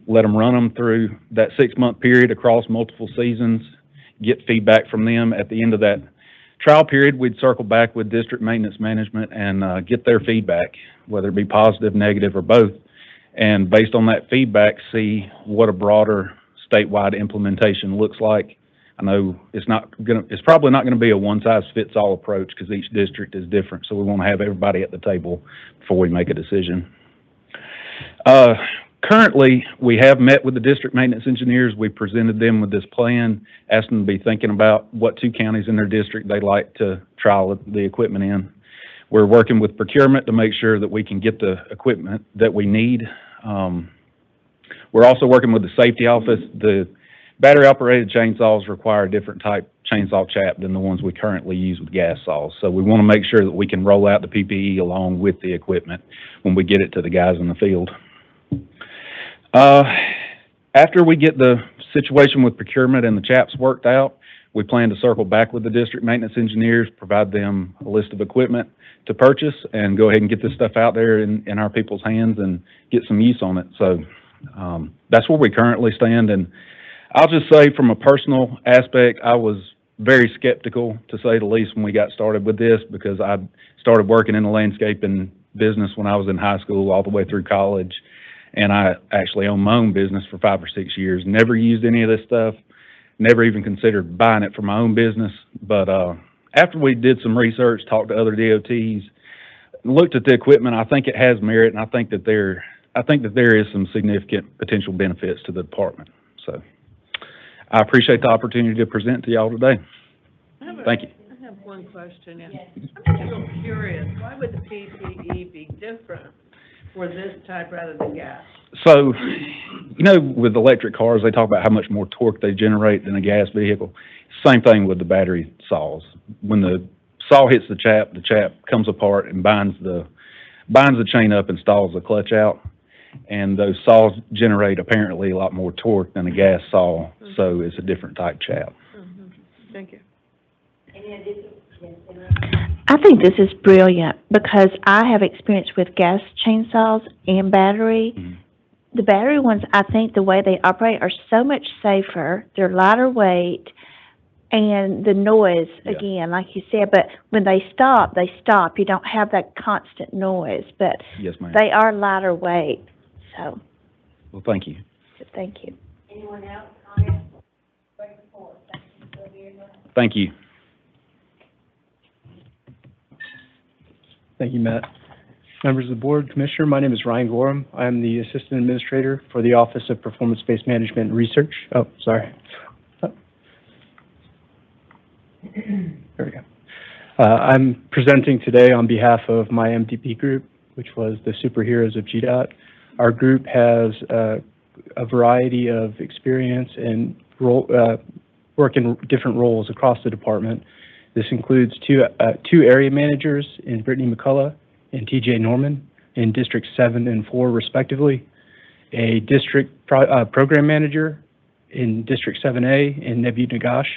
let them run them through that 6-month period across multiple seasons, get feedback from them. At the end of that trial period, we'd circle back with district maintenance management and get their feedback, whether it be positive, negative, or both. And based on that feedback, see what a broader statewide implementation looks like. I know it's probably not gonna be a one-size-fits-all approach because each district is different, so we want to have everybody at the table before we make a decision. Currently, we have met with the district maintenance engineers. We presented them with this plan, asked them to be thinking about what 2 counties in their district they'd like to trial the equipment in. We're working with procurement to make sure that we can get the equipment that we need. We're also working with the safety office. The battery-operated chainsaws require a different type chainsaw chap than the ones we currently use with gas saws. So we want to make sure that we can roll out the PPE along with the equipment when we get it to the guys in the field. After we get the situation with procurement and the chaps worked out, we plan to circle back with the district maintenance engineers, provide them a list of equipment to purchase, and go ahead and get this stuff out there in our people's hands and get some use on it. So that's where we currently stand. And I'll just say from a personal aspect, I was very skeptical, to say the least, when we got started with this, because I started working in the landscaping business when I was in high school all the way through college. And I actually owned my own business for 5 or 6 years, never used any of this stuff, never even considered buying it for my own business. But after we did some research, talked to other DOTs, looked at the equipment, I think it has merit, and I think that there is some significant potential benefits to the department. So I appreciate the opportunity to present to y'all today. Thank you. I have one question, and I'm just a little curious, why would the PPE be different for this type rather than gas? So, with electric cars, they talk about how much more torque they generate than a gas vehicle. Same thing with the battery saws. When the saw hits the chap comes apart and binds the chain up and stalls the clutch out. And those saws generate apparently a lot more torque than a gas saw, so it's a different type chap. Thank you. I think this is brilliant because I have experience with gas chainsaws and battery. The battery ones, I think the way they operate are so much safer. They're lighter weight, and the noise, again, like you said, but when they stop, they stop. You don't have that constant noise, but Yes, ma'am. they are lighter weight. So, Well, thank you. thank you. Anyone else comment? Thank you. Thank you, Matt. Members of the board, Commissioner, my name is Ryan Gorham. I am the Assistant Administrator for the Office of Performance-Based Management and Research. Oh, sorry. There we go. I'm presenting today on behalf of my MDP group, which was the Superheroes of GDOT. Our group has a variety of experience and work in different roles across the department. This includes two area managers in Brittany McCullough and TJ Norman in District 7 and 4 respectively, a district program manager in District 7A in Nebu Nagash,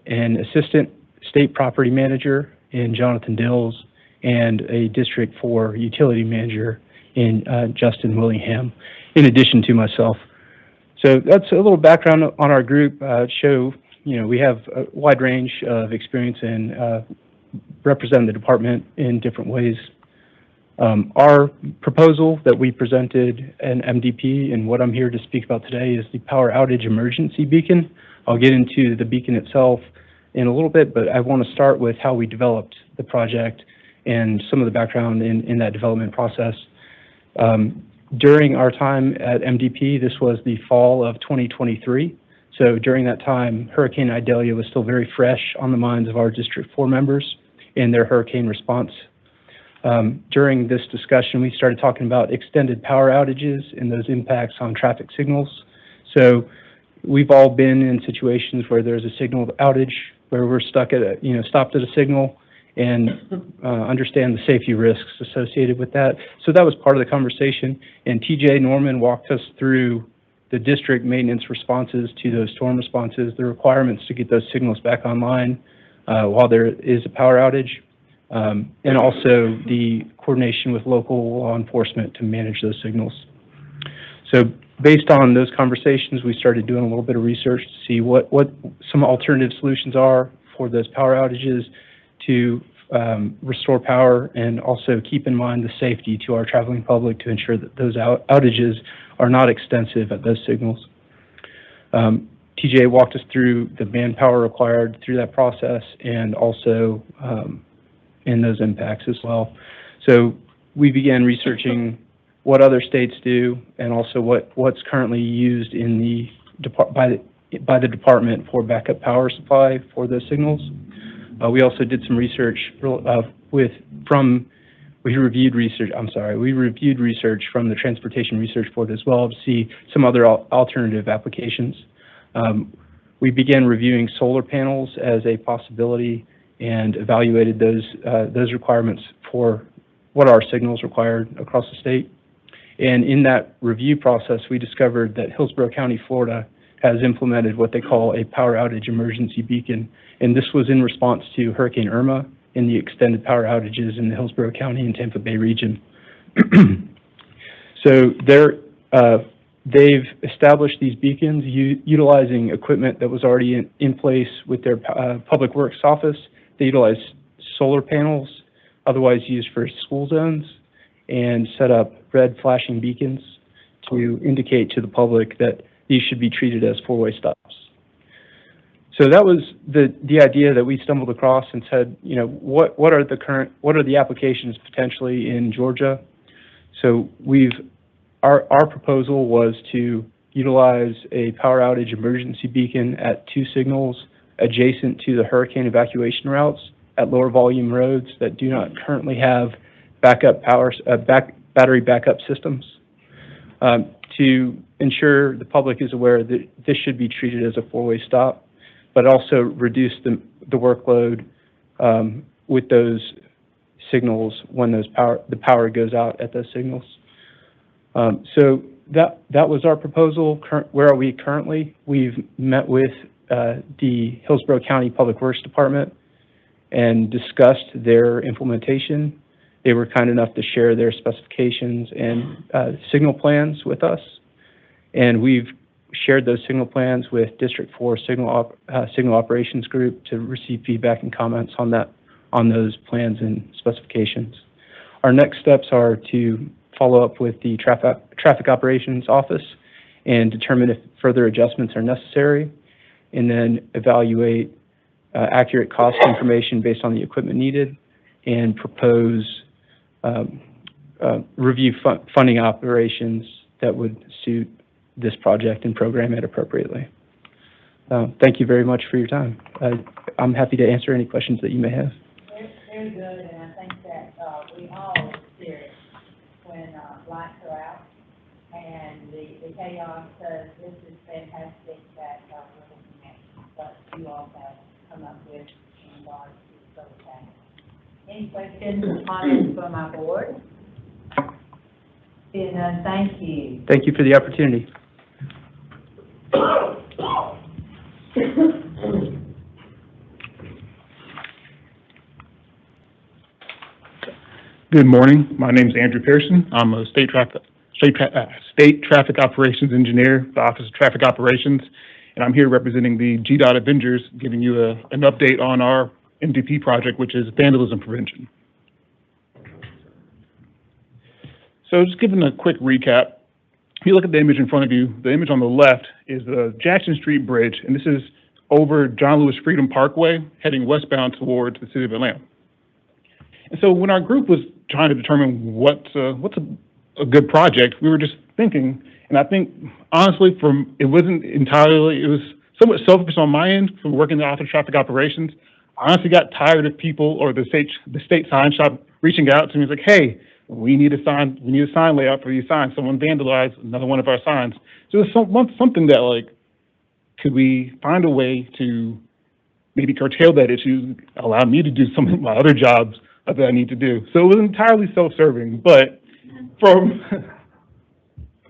an assistant state property manager in Jonathan Dills, and a District 4 utility manager in Justin Willingham, in addition to myself. So that's a little background on our group. We have a wide range of experience and represent the department in different ways. Our proposal that we presented in MDP and what I'm here to speak about today is the Power Outage Emergency Beacon. I'll get into the beacon itself in a little bit, but I want to start with how we developed the project and some of the background in that development process. During our time at MDP, this was the fall of 2023. So during that time, Hurricane Idalia was still very fresh on the minds of our District 4 members in their hurricane response. During this discussion, we started talking about extended power outages and those impacts on traffic signals. So we've all been in situations where there's a signal outage, where we're stuck at stopped at a signal, and understand the safety risks associated with that. So that was part of the conversation, and TJ Norman walked us through the district maintenance responses to those storm responses, the requirements to get those signals back online while there is a power outage, and also the coordination with local law enforcement to manage those signals. So based on those conversations, we started doing a little bit of research to see what some alternative solutions are for those power outages to restore power, and also keep in mind the safety to our traveling public to ensure that those outages are not extensive at those signals. TJ walked us through the manpower required through that process, and also in those impacts as well. So we began researching what other states do, and also what's currently used in the by the department for backup power supply for those signals. We also did some research we reviewed research from the Transportation Research Board as well to see some other alternative applications. We began reviewing solar panels as a possibility and evaluated those requirements for what our signals required across the state. And in that review process, we discovered that Hillsborough County, Florida, has implemented what they call a power outage emergency beacon. And this was in response to Hurricane Irma and the extended power outages in the Hillsborough County and Tampa Bay region. So they've established these beacons utilizing equipment that was already in place with their Public Works office. They utilize solar panels, otherwise used for school zones, and set up red flashing beacons to indicate to the public that these should be treated as four-way stops. So that was the idea that we stumbled across and said, what are the applications potentially in Georgia? So our proposal was to utilize a power outage emergency beacon at 2 signals adjacent to the hurricane evacuation routes at lower volume roads that do not currently have battery backup systems, to ensure the public is aware that this should be treated as a four-way stop, but also reduce the workload with those signals when the power goes out at those signals. So that was our proposal. Where are we currently? We've met with the Hillsborough County Public Works Department and discussed their implementation. They were kind enough to share their specifications and signal plans with us, and we've shared those signal plans with District 4 Signal Operations Group to receive feedback and comments on those plans and specifications. Our next steps are to follow up with the Traffic Operations Office and determine if further adjustments are necessary, and then evaluate accurate cost information based on the equipment needed, and propose review funding operations that would suit this project and program it appropriately. Thank you very much for your time. I'm happy to answer any questions that you may have. Very good, and I think that we all experience when lights are out and the chaos. This is fantastic that we're looking at what you all have come up with in regards to solar panels. Any questions or comments from our board? Seeing none, thank you. Thank you for the opportunity. Good morning. My name is Andrew Pearson. I'm a state traffic operations engineer, the Office of Traffic Operations, and I'm here representing the GDOT Avengers, giving you an update on our MDP project, which is vandalism prevention. So just giving a quick recap, if you look at the image in front of you, the image on the left is the Jackson Street Bridge, and this is over John Lewis Freedom Parkway, heading westbound towards the city of Atlanta. And so when our group was trying to determine what's a good project, we were just thinking, and I think honestly, it was somewhat selfish on my end from working in the Office of Traffic Operations. I honestly got tired of people or the state sign shop reaching out to me, like, hey, we need a sign layout for these signs. Someone vandalized another one of our signs. So it's something that, like, could we find a way to maybe curtail that issue, allow me to do some of my other jobs that I need to do. So it was entirely self-serving, but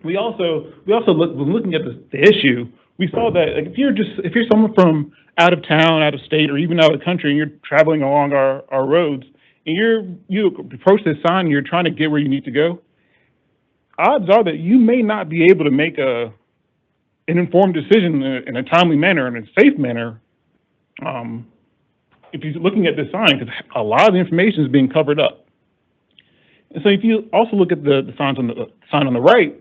we also look, when looking at the issue, we saw that, like, if you're someone from out of town, out of state, or even out of the country, and you're traveling along our roads, and you approach this sign and you're trying to get where you need to go, odds are that you may not be able to make an informed decision in a timely manner, in a safe manner, if you're looking at this sign, because a lot of the information is being covered up. And so if you also look at the sign on the right,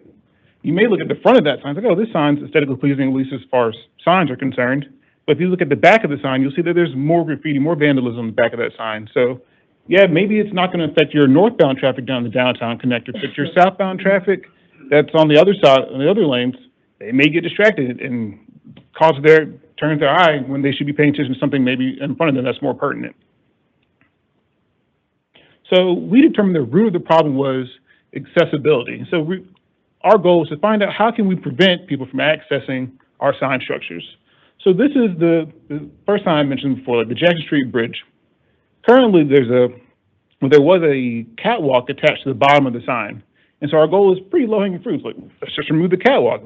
you may look at the front of that sign and think, oh, this sign's aesthetically pleasing, at least as far as signs are concerned. But if you look at the back of the sign, you'll see that there's more graffiti, more vandalism in the back of that sign. So, yeah, maybe it's not going to affect your northbound traffic down the downtown connector, but your southbound traffic that's on the other side, on the other lanes, they may get distracted and turn their eye when they should be paying attention to something maybe in front of them that's more pertinent. So we determined the root of the problem was accessibility. So our goal is to find out how can we prevent people from accessing our sign structures. So this is the first sign I mentioned before, like the Jackson Street Bridge. Currently, there was a catwalk attached to the bottom of the sign. And so our goal is pretty low-hanging fruit. Like, let's just remove the catwalk.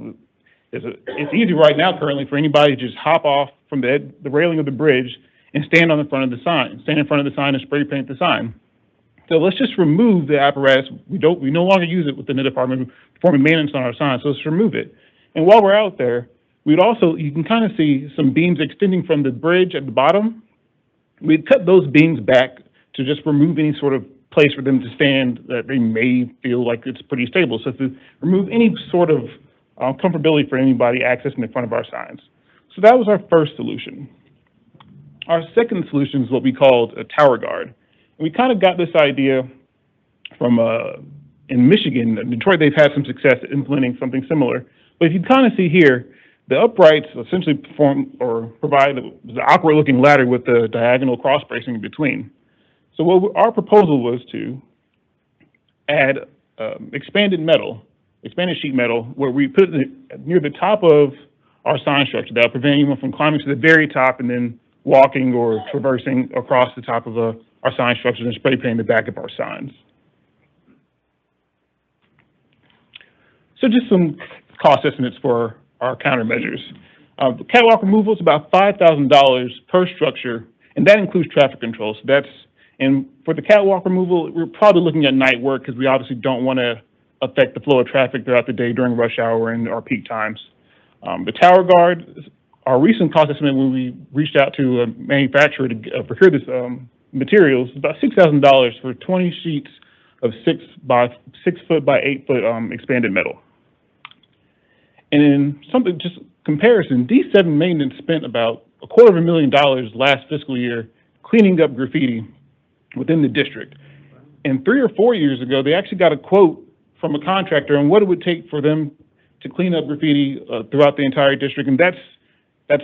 It's easy right now currently for anybody to just hop off from the railing of the bridge and stand on the front of the sign, stand in front of the sign and spray paint the sign. So let's just remove the apparatus. We no longer use it within the department performing maintenance on our signs, so let's remove it. And while we're out there, you can kind of see some beams extending from the bridge at the bottom. We'd cut those beams back to just remove any sort of place for them to stand that they may feel like it's pretty stable. So to remove any sort of comfortability for anybody accessing the front of our signs. So that was our first solution. Our second solution is what we called a tower guard. And we kind of got this idea from, in Michigan, Detroit, they've had some success implementing something similar. But if you kind of see here, the uprights essentially provide the awkward looking ladder with the diagonal cross bracing in between. So what our proposal was to add expanded sheet metal, where we put it near the top of our sign structure. That'll prevent anyone from climbing to the very top and then walking or traversing across the top of our sign structures and spray painting the back of our signs. So just some cost estimates for our countermeasures. The catwalk removal is about $5,000 per structure, and that includes traffic control. And for the catwalk removal, we're probably looking at night work because we obviously don't want to affect the flow of traffic throughout the day during rush hour and our peak times. The tower guard, our recent cost estimate when we reached out to a manufacturer to procure this materials, is about $6,000 for 20 sheets of 6 foot by 8 foot expanded metal. And in just comparison, D7 maintenance spent about $250,000 last fiscal year cleaning up graffiti within the district. And 3 or 4 years ago, they actually got a quote from a contractor on what it would take for them to clean up graffiti throughout the entire district. And that's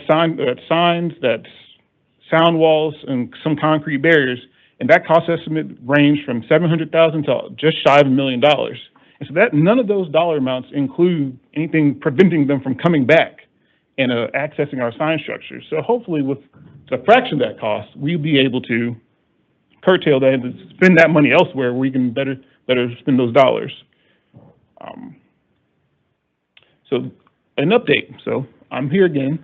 signs, that's sound walls, and some concrete barriers. And that cost estimate ranged from $700,000 to just shy of $1 million. And so none of those dollar amounts include anything preventing them from coming back and accessing our sign structures. So hopefully with a fraction of that cost, we'll be able to curtail that and spend that money elsewhere where we can better spend those dollars. So an update. So I'm here again.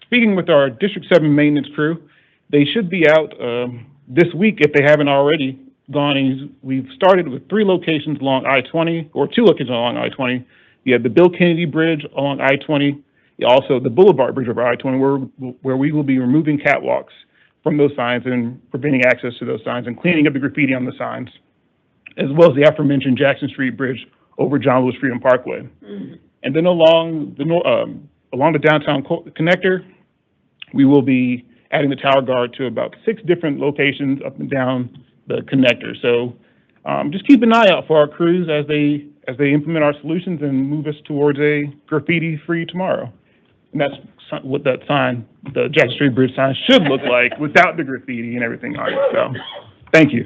Speaking with our District 7 maintenance crew, they should be out this week if they haven't already gone. And we've started with 3 locations along I-20, or 2 locations along I-20. You have the Bill Kennedy Bridge along I-20, also the Boulevard Bridge over I-20, where we will be removing catwalks from those signs and preventing access to those signs and cleaning up the graffiti on the signs, as well as the aforementioned Jackson Street Bridge over John Lewis Freedom Parkway. Mm-hmm. And then along the downtown connector, we will be adding the tower guard to about 6 different locations up and down the connector. So just keep an eye out for our crews as they implement our solutions and move us towards a graffiti-free tomorrow. And that's what that sign, the Jackson Street Bridge sign, should look like without the graffiti and everything on it. So, thank you.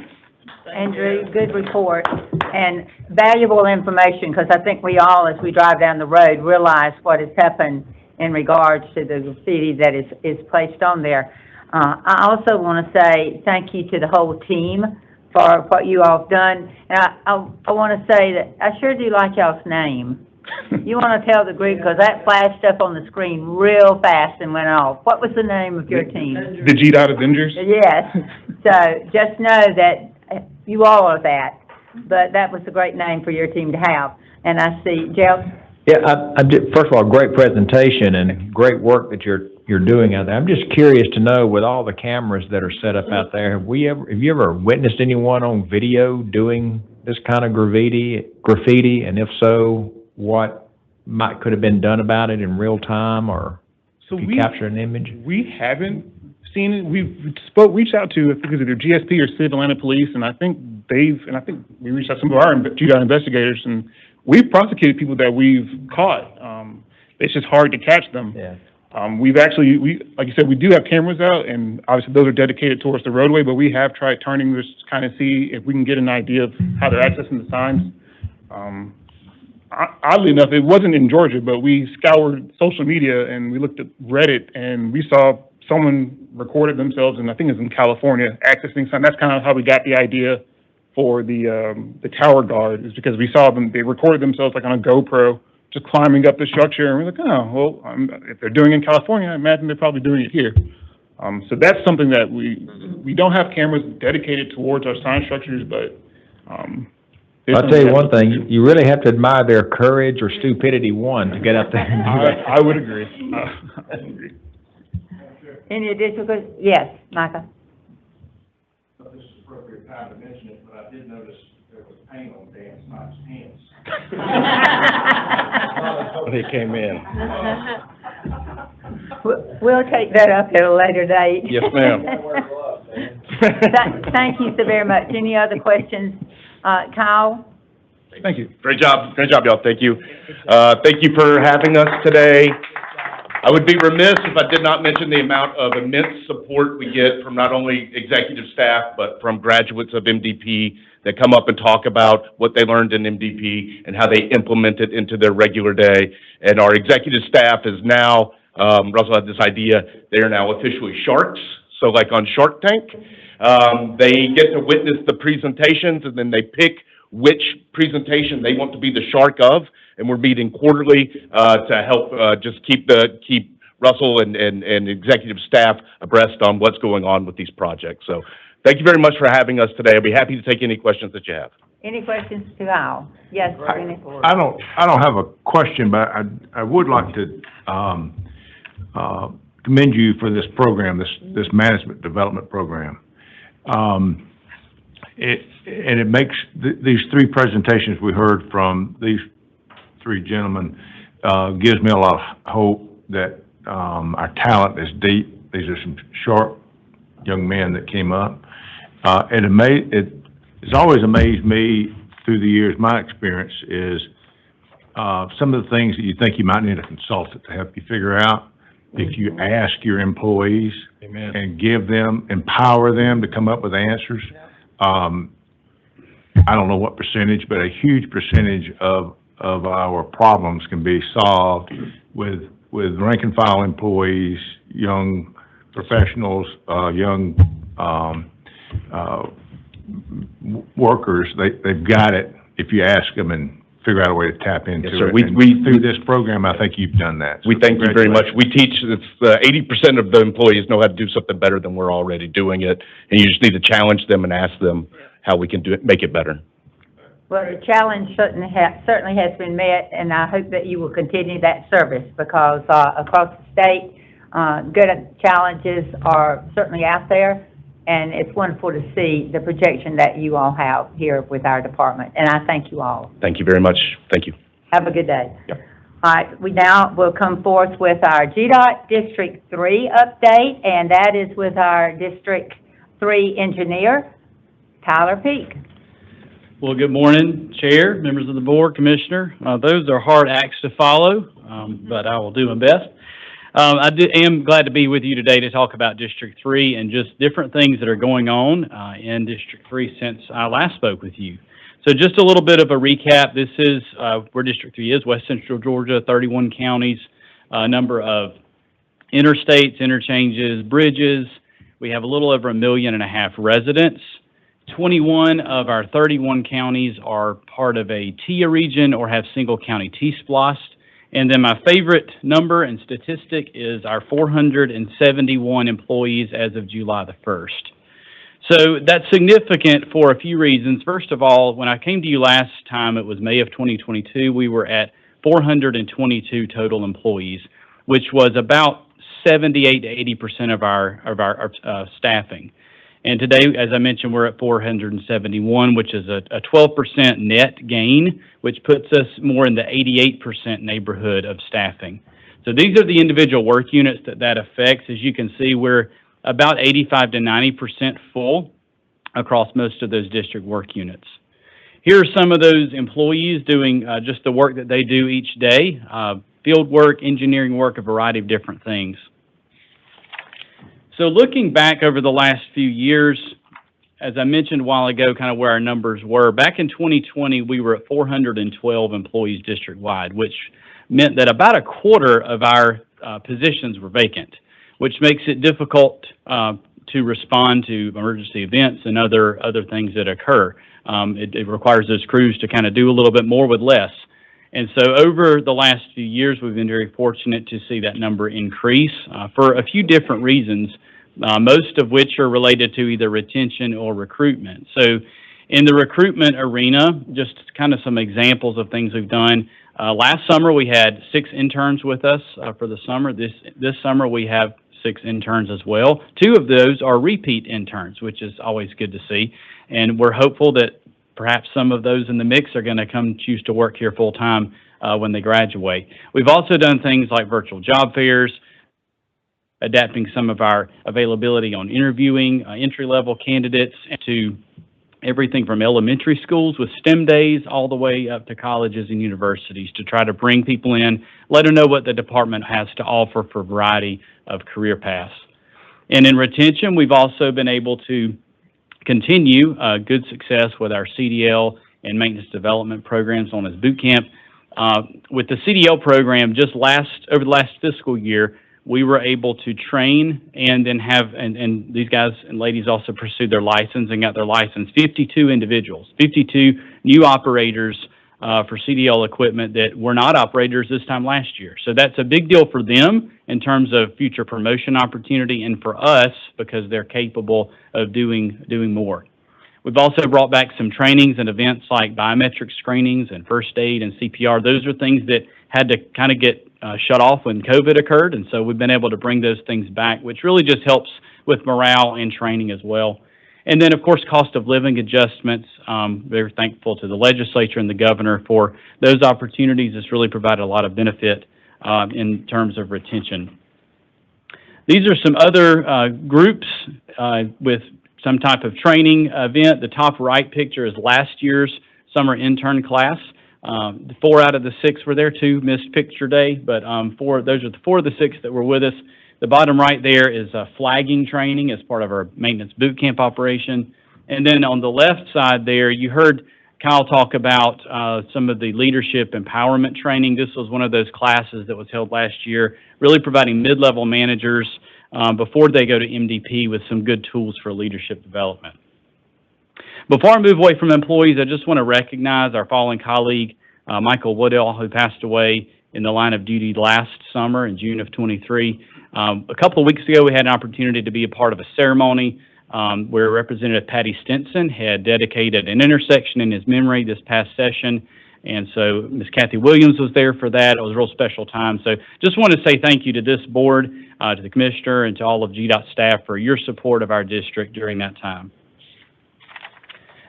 Andrew, good report and valuable information, because I think we all, as we drive down the road, realize what has happened in regards to the graffiti that is placed on there. I also want to say thank you to the whole team for what you all have done. And I want to say that I sure do like y'all's name. You want to tell the group, because that flashed up on the screen real fast and went off. What was the name of your team? The GDOT Avengers? Yes. So just know that you all are that, but that was a great name for your team to have. And I see, Jeff? Yeah, first of all, great presentation and great work that you're doing out there. I'm just curious to know, with all the cameras that are set up out there, have you ever witnessed anyone on video doing this kind of graffiti? And if so, what could have been done about it in real time, or if you capture an image? We haven't seen it. We've reached out to, I think it's either GSP or City of Atlanta Police, and I think we reached out to some of our GDOT investigators, and we've prosecuted people that we've caught. It's just hard to catch them. Yeah. We've actually, like you said, we do have cameras out, and obviously those are dedicated towards the roadway, but we have tried turning this to kind of see if we can get an idea of how they're accessing the signs. Oddly enough, it wasn't in Georgia, but we scoured social media and we looked at Reddit, and we saw someone recorded themselves, and I think it's in California, accessing signs. That's kind of how we got the idea for the tower guard, is because we saw them, they recorded themselves like on a GoPro, just climbing up the structure, and we're like, oh, well, if they're doing it in California, I imagine they're probably doing it here. So that's something that we don't have cameras dedicated towards our sign structures, but I'll tell you one thing, you really have to admire their courage or stupidity, one, to get out there and do that. I would agree. I would agree. Any additional questions? Yes, Micah? This is appropriate time to mention it, but I did notice there was paint on Dan Snipes' hands. When he came in. We'll take that up at a later date. Yes, ma'am. Thank you so very much. Any other questions? Kyle? Thank you. Great job, y'all. Thank you. Thank you for having us today. I would be remiss if I did not mention the amount of immense support we get from not only executive staff, but from graduates of MDP that come up and talk about what they learned in MDP and how they implement it into their regular day. And our executive staff is now, Russell had this idea, they are now officially sharks. So like on Shark Tank, they get to witness the presentations, and then they pick which presentation they want to be the shark of. And we're meeting quarterly to help just keep Russell and executive staff abreast on what's going on with these projects. So thank you very much for having us today. I'll be happy to take any questions that you have. Any questions to Kyle? Yes, Renee? I don't have a question, but I would like to commend you for this program, this management development program. It makes these three presentations we heard from these three gentlemen gives me a lot of hope that our talent is deep. These are some sharp young men that came up. It's always amazed me through the years. My experience is some of the things that you think you might need a consultant to help you figure out. If you ask your employees Amen. And empower them to come up with answers, I don't know what percentage, but a huge percentage of our problems can be solved with rank and file employees, young professionals, young workers. They've got it if you ask them and figure out a way to tap into Yes, sir. it. Through this program, I think you've done that. So We thank you very much. We teach, it's 80% of the employees know how to do something better than we're already doing it, and you just need to challenge them and ask them how we can do it, make it better. Well, the challenge certainly has been met, and I hope that you will continue that service, because across the state, good challenges are certainly out there, and it's wonderful to see the projection that you all have here with our department, and I thank you all. Thank you very much. Thank you. Have a good day. Yep. All right, we now will come forth with our GDOT District 3 update, and that is with our District 3 engineer, Tyler Peak. Well, good morning, Chair, members of the board, Commissioner. Those are hard acts to follow, but I will do my best. am glad to be with you today to talk about District 3 and just different things that are going on in District 3 since I last spoke with you. So just a little bit of a recap. This is where District 3 is, West Central Georgia, 31 counties, a number of interstates, interchanges, bridges. We have a little over 1.5 million residents. 21 of our 31 counties are part of a TIA region or have single county T-SPLOST. And then my favorite number and statistic is our 471 employees as of July the 1st. So that's significant for a few reasons. First of all, when I came to you last time, it was May of 2022, we were at 422 total employees, which was about 78 to 80% of our staffing. And today, as I mentioned, we're at 471, which is a 12% net gain, which puts us more in the 88% neighborhood of staffing. So these are the individual work units that affects. As you can see, we're about 85 to 90% full across most of those district work units. Here are some of those employees doing just the work that they do each day, field work, engineering work, a variety of different things. So looking back over the last few years, as I mentioned a while ago, kind of where our numbers were, back in 2020, we were at 412 employees district-wide, which meant that about a quarter of our positions were vacant, which makes it difficult to respond to emergency events and other things that occur. It requires those crews to kind of do a little bit more with less. And so over the last few years, we've been very fortunate to see that number increase for a few different reasons, most of which are related to either retention or recruitment. So in the recruitment arena, just kind of some examples of things we've done. Last summer, we had 6 interns with us for the summer. This summer, we have 6 interns as well. 2 of those are repeat interns, which is always good to see. And we're hopeful that perhaps some of those in the mix are going to come choose to work here full time when they graduate. We've also done things like virtual job fairs, adapting some of our availability on interviewing entry-level candidates to everything from elementary schools with STEM days all the way up to colleges and universities to try to bring people in, let them know what the department has to offer for a variety of career paths. And in retention, we've also been able to continue good success with our CDL and maintenance development programs known as boot camp. With the CDL program, just over the last fiscal year, we were able to train and then have, and these guys and ladies also pursued their license and got their license, 52 individuals, 52 new operators for CDL equipment that were not operators this time last year. So that's a big deal for them in terms of future promotion opportunity and for us because they're capable of doing more. We've also brought back some trainings and events like biometric screenings and first aid and CPR. Those are things that had to kind of get shut off when COVID occurred, and so we've been able to bring those things back, which really just helps with morale and training as well. And then, of course, cost of living adjustments. Very thankful to the legislature and the governor for those opportunities. It's really provided a lot of benefit in terms of retention. These are some other groups with some type of training event. The top right picture is last year's summer intern class. 4 out of the 6 were there. 2 missed picture day, but those are the 4 of the 6 that were with us. The bottom right there is flagging training as part of our maintenance boot camp operation. And then on the left side there, you heard Kyle talk about some of the leadership empowerment training. This was one of those classes that was held last year, really providing mid-level managers before they go to MDP with some good tools for leadership development. Before I move away from employees, I just want to recognize our fallen colleague, Michael Woodell, who passed away in the line of duty last summer in June of 23. A couple of weeks ago, we had an opportunity to be a part of a ceremony where Representative Patty Stinson had dedicated an intersection in his memory this past session. And so Ms. Kathy Williams was there for that. It was a real special time. So just want to say thank you to this board, to the commissioner, and to all of GDOT staff for your support of our district during that time.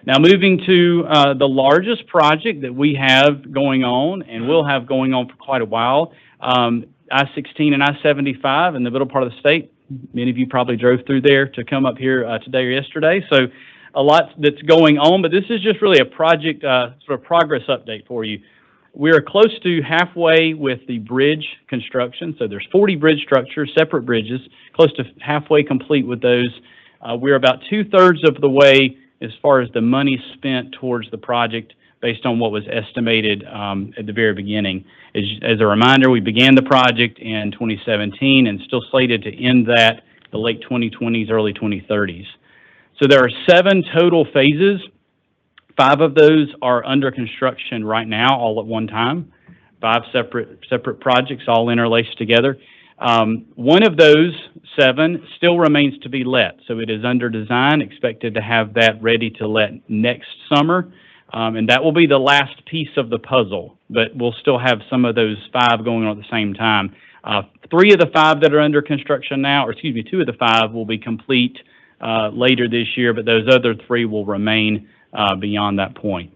Now moving to the largest project that we have going on and will have going on for quite a while, I-16 and I-75 in the middle part of the state. Many of you probably drove through there to come up here today or yesterday. So a lot that's going on, but this is just really a project, sort of progress update for you. We're close to halfway with the bridge construction. So there's 40 bridge structures, separate bridges, close to halfway complete with those. We're about 2/3 of the way as far as the money spent towards the project based on what was estimated at the very beginning. As a reminder, we began the project in 2017 and still slated to end that the late 2020s, early 2030s. So there are 7 total phases. 5 of those are under construction right now, all at one time. 5 separate projects, all interlaced together. One of those 7 still remains to be let, so it is under design, expected to have that ready to let next summer, and that will be the last piece of the puzzle, but we'll still have some of those 5 going on at the same time. 3 of the 5 that are under construction now, or excuse me, 2 of the 5 will be complete later this year, but those other 3 will remain beyond that point.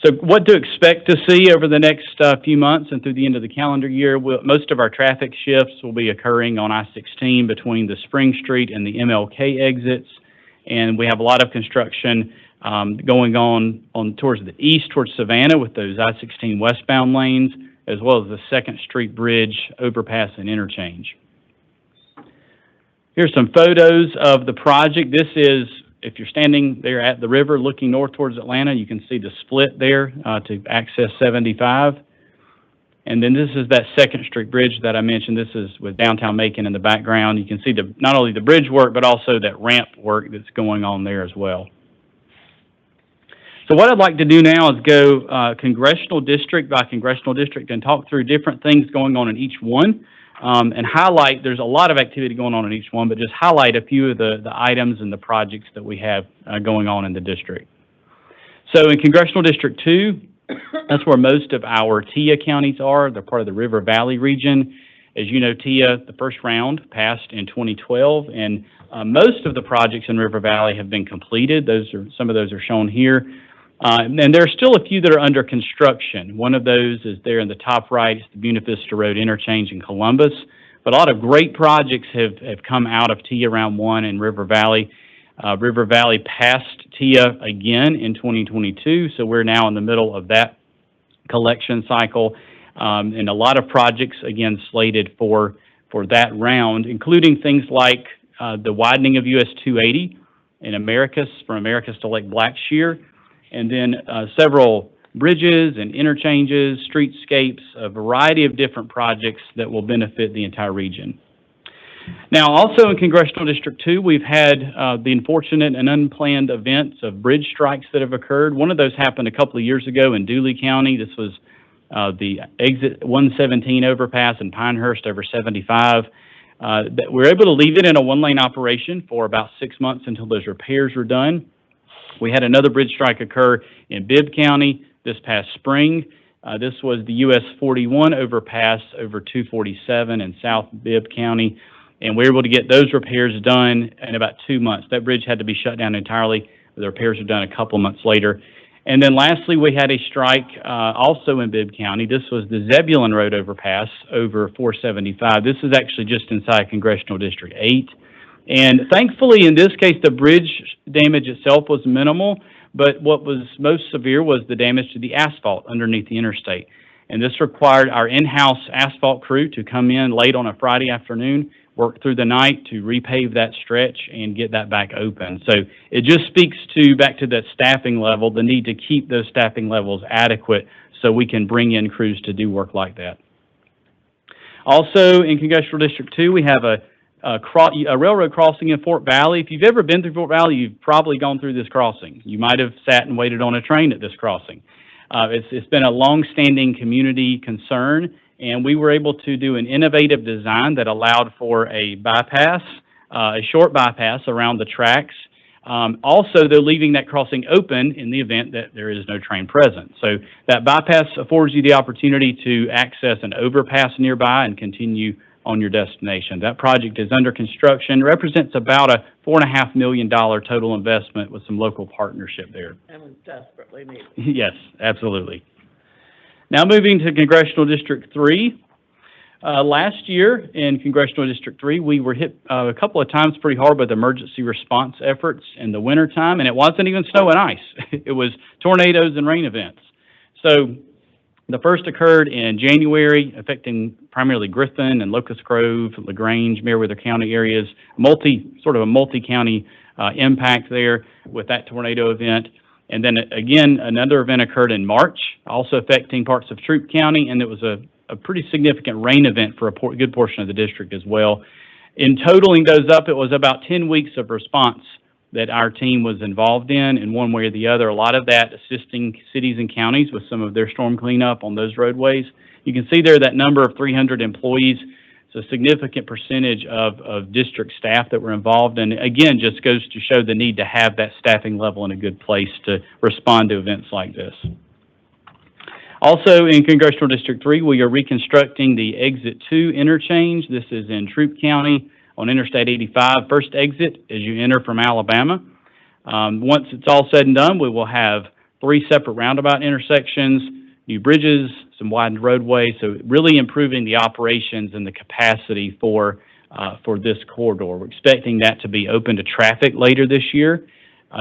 So what to expect to see over the next few months and through the end of the calendar year? Most of our traffic shifts will be occurring on I-16 between the Spring Street and the MLK exits, and we have a lot of construction going on towards the east, towards Savannah, with those I-16 westbound lanes, as well as the 2nd Street Bridge overpass and interchange. Here's some photos of the project. This is, if you're standing there at the river looking north towards Atlanta, you can see the split there to access 75. And then this is that 2nd Street Bridge that I mentioned. This is with downtown Macon in the background. You can see not only the bridge work, but also that ramp work that's going on there as well. So what I'd like to do now is go congressional district by congressional district and talk through different things going on in each one. And highlight, there's a lot of activity going on in each one, but just highlight a few of the items and the projects that we have going on in the district. So in Congressional District 2, that's where most of our TIA counties are. They're part of the River Valley region. As you know, TIA, the first round, passed in 2012, and most of the projects in River Valley have been completed. Some of those are shown here. And there are still a few that are under construction. One of those is there in the top right, it's the Buena Vista Road interchange in Columbus. But a lot of great projects have come out of TIA Round 1 in River Valley. River Valley passed TIA again in 2022, so we're now in the middle of that collection cycle. And a lot of projects, again, slated for that round, including things like the widening of US 280 in Americus, from Americus to Lake Blackshear, and then several bridges and interchanges, streetscapes, a variety of different projects that will benefit the entire region. Now, also in Congressional District 2, we've had the unfortunate and unplanned events of bridge strikes that have occurred. One of those happened a couple of years ago in Dooley County. This was the exit 117 overpass in Pinehurst over 75. That we're able to leave it in a 1-lane operation for about 6 months until those repairs were done. We had another bridge strike occur in Bibb County this past spring. This was the US 41 overpass over 247 in South Bibb County, and we were able to get those repairs done in about 2 months. That bridge had to be shut down entirely. The repairs were done a couple months later. And then lastly, we had a strike also in Bibb County. This was the Zebulon Road overpass over 475. This is actually just inside Congressional District 8. And thankfully, in this case, the bridge damage itself was minimal, but what was most severe was the damage to the asphalt underneath the interstate. And this required our in-house asphalt crew to come in late on a Friday afternoon, work through the night to repave that stretch and get that back open. So it just speaks back to that staffing level, the need to keep those staffing levels adequate so we can bring in crews to do work like that. Also, in Congressional District 2, we have a railroad crossing in Fort Valley. If you've ever been through Fort Valley, you've probably gone through this crossing. You might have sat and waited on a train at this crossing. It's been a long-standing community concern, and we were able to do an innovative design that allowed for a bypass, a short bypass around the tracks. Also, they're leaving that crossing open in the event that there is no train present. So that bypass affords you the opportunity to access an overpass nearby and continue on your destination. That project is under construction, represents about a $4.5 million total investment with some local partnership there. And we desperately need it. Yes, absolutely. Now moving to Congressional District 3. Last year in Congressional District 3, we were hit a couple of times pretty hard with emergency response efforts in the wintertime, and it wasn't even snow and ice. It was tornadoes and rain events. So The first occurred in January, affecting primarily Griffin and Locust Grove, LaGrange, Meriwether County areas, sort of a multi-county impact there with that tornado event. And then again, another event occurred in March, also affecting parts of Troup County, and it was a pretty significant rain event for a good portion of the district as well. In totaling those up, it was about 10 weeks of response that our team was involved in one way or the other. A lot of that assisting cities and counties with some of their storm cleanup on those roadways. You can see there that number of 300 employees. It's a significant percentage of district staff that were involved, and again, just goes to show the need to have that staffing level in a good place to respond to events like this. Also, in Congressional District 3, we are reconstructing the Exit 2 interchange. This is in Troup County on Interstate 85, first exit as you enter from Alabama. Once it's all said and done, we will have 3 separate roundabout intersections, new bridges, some widened roadways, so really improving the operations and the capacity for this corridor. We're expecting that to be open to traffic later this year.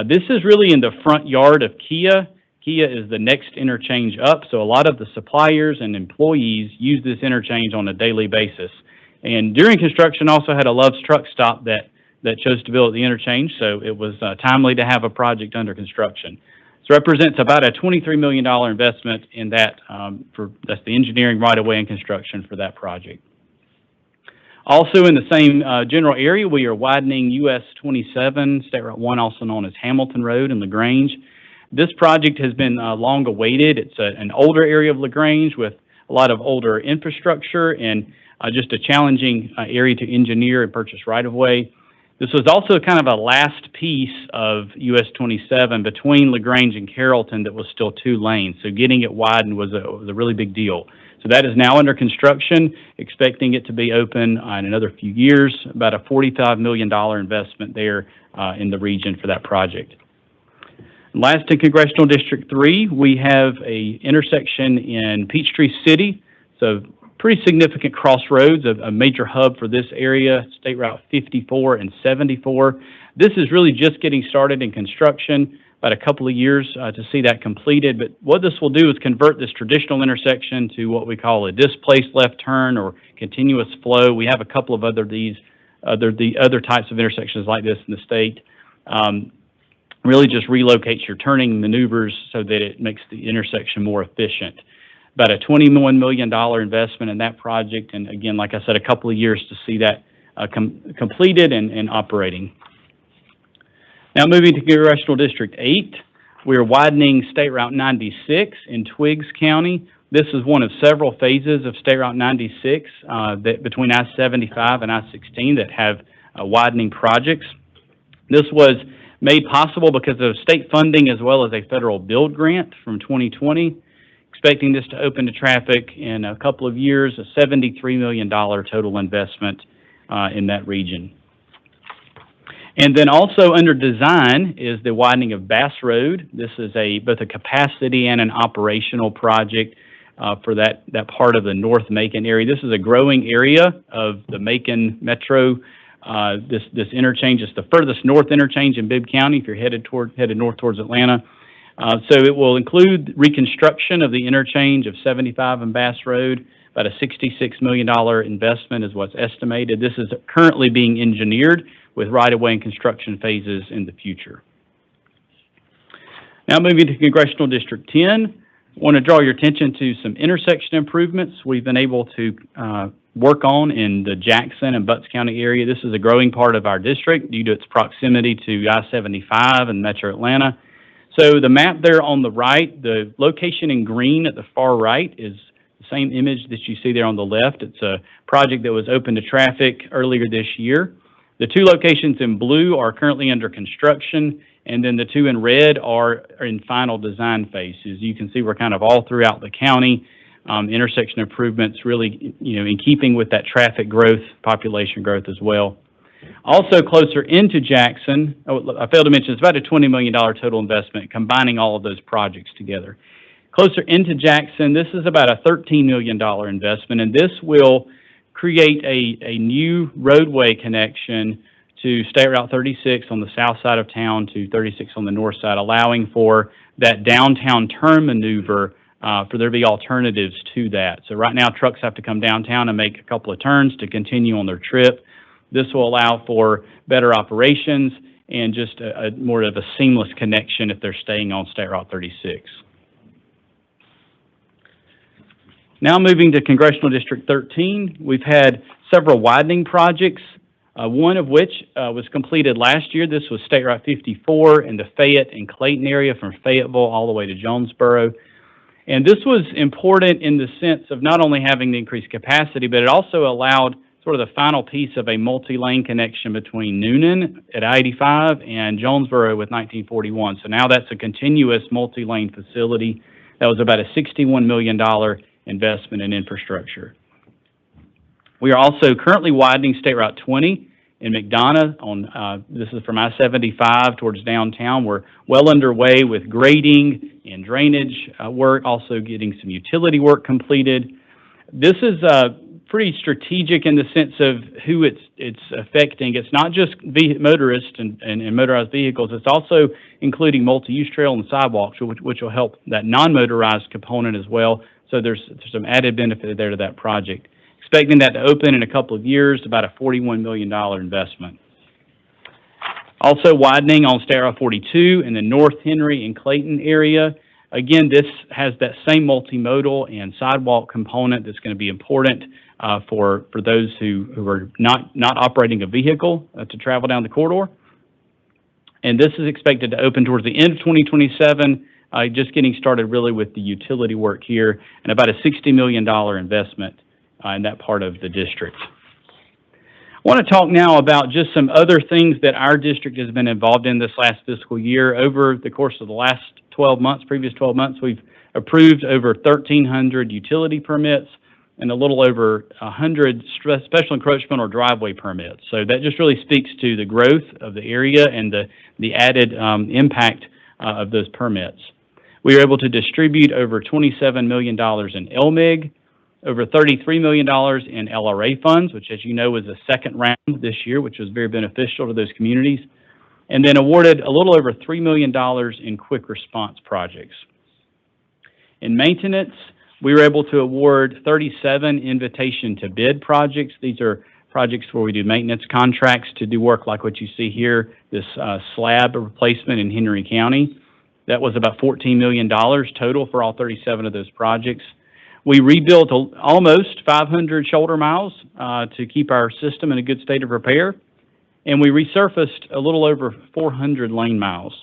This is really in the front yard of Kia. Kia is the next interchange up, so a lot of the suppliers and employees use this interchange on a daily basis. And during construction, also had a Love's truck stop that chose to build the interchange, so it was timely to have a project under construction. So it represents about a $23 million investment in that, that's the engineering right-of-way and construction for that project. Also in the same general area, we are widening US 27, State Route 1, also known as Hamilton Road in LaGrange. This project has been long awaited. It's an older area of LaGrange with a lot of older infrastructure and just a challenging area to engineer and purchase right-of-way. This was also kind of a last piece of US 27 between LaGrange and Carrollton that was still 2 lanes. So getting it widened was a really big deal. So that is now under construction, expecting it to be open in another few years, about a $45 million investment there in the region for that project. Last, in Congressional District 3, we have a intersection in Peachtree City. So pretty significant crossroads, a major hub for this area, State Route 54 and 74. This is really just getting started in construction, about a couple of years to see that completed. But what this will do is convert this traditional intersection to what we call a displaced left turn or continuous flow. We have a couple of other types of intersections like this in the state. Really just relocates your turning maneuvers so that it makes the intersection more efficient. About a $21 million investment in that project, and again, like I said, a couple of years to see that completed and operating. Now moving to Congressional District 8, we are widening State Route 96 in Twiggs County. This is one of several phases of State Route 96 that between I-75 and I-16 that have widening projects. This was made possible because of state funding as well as a federal build grant from 2020. Expecting this to open to traffic in a couple of years, a $73 million total investment in that region. And then also under design is the widening of Bass Road. This is both a capacity and an operational project for that part of the North Macon area. This is a growing area of the Macon Metro. This interchange is the furthest north interchange in Bibb County if you're headed north towards Atlanta. So it will include reconstruction of the interchange of 75 and Bass Road. About a $66 million investment is what's estimated. This is currently being engineered with right-of-way and construction phases in the future. Now moving to Congressional District 10, I want to draw your attention to some intersection improvements we've been able to work on in the Jackson and Butts County area. This is a growing part of our district due to its proximity to I-75 and Metro Atlanta. So the map there on the right, the location in green at the far right is the same image that you see there on the left. It's a project that was open to traffic earlier this year. The 2 locations in blue are currently under construction, and then the 2 in red are in final design phases. You can see we're kind of all throughout the county. Intersection improvements really, in keeping with that traffic growth, population growth as well. Also closer into Jackson, I failed to mention, it's about a $20 million total investment, combining all of those projects together. Closer into Jackson, this is about a $13 million investment, and this will create a new roadway connection to State Route 36 on the south side of town to 36 on the north side, allowing for that downtown turn maneuver for there to be alternatives to that. So right now, trucks have to come downtown and make a couple of turns to continue on their trip. This will allow for better operations and just a more of a seamless connection if they're staying on State Route 36. Now moving to Congressional District 13, we've had several widening projects, one of which was completed last year. This was State Route 54 in the Fayette and Clayton area from Fayetteville all the way to Jonesboro. And this was important in the sense of not only having the increased capacity, but it also allowed sort of the final piece of a multi-lane connection between Noonan at I-85 and Jonesboro with 1941. So now that's a continuous multi-lane facility. That was about a $61 million investment in infrastructure. We are also currently widening State Route 20 in McDonough on, this is from I-75 towards downtown. We're well underway with grading and drainage work, also getting some utility work completed. This is pretty strategic in the sense of who it's affecting. It's not just motorists and motorized vehicles. It's also including multi-use trail and sidewalks, which will help that non-motorized component as well. So there's some added benefit there to that project. Expecting that to open in a couple of years, about a $41 million investment. Also widening on State Route 42 in the North Henry and Clayton area. Again, this has that same multimodal and sidewalk component that's going to be important for those who are not operating a vehicle to travel down the corridor. And this is expected to open towards the end of 2027, just getting started really with the utility work here, and about a $60 million investment in that part of the district. I want to talk now about just some other things that our district has been involved in this last fiscal year. Over the course of the last 12 months, previous 12 months, we've approved over 1,300 utility permits and a little over 100 special encroachment or driveway permits. So that just really speaks to the growth of the area and the added impact of those permits. We were able to distribute over $27 million in LMIG, over $33 million in LRA funds, which, as you know, was a second round this year, which was very beneficial to those communities, and then awarded a little over $3 million in quick response projects. In maintenance, we were able to award 37 invitation to bid projects. These are projects where we do maintenance contracts to do work like what you see here, this slab replacement in Henry County. That was about $14 million total for all 37 of those projects. We rebuilt almost 500 shoulder miles to keep our system in a good state of repair, and we resurfaced a little over 400 lane miles.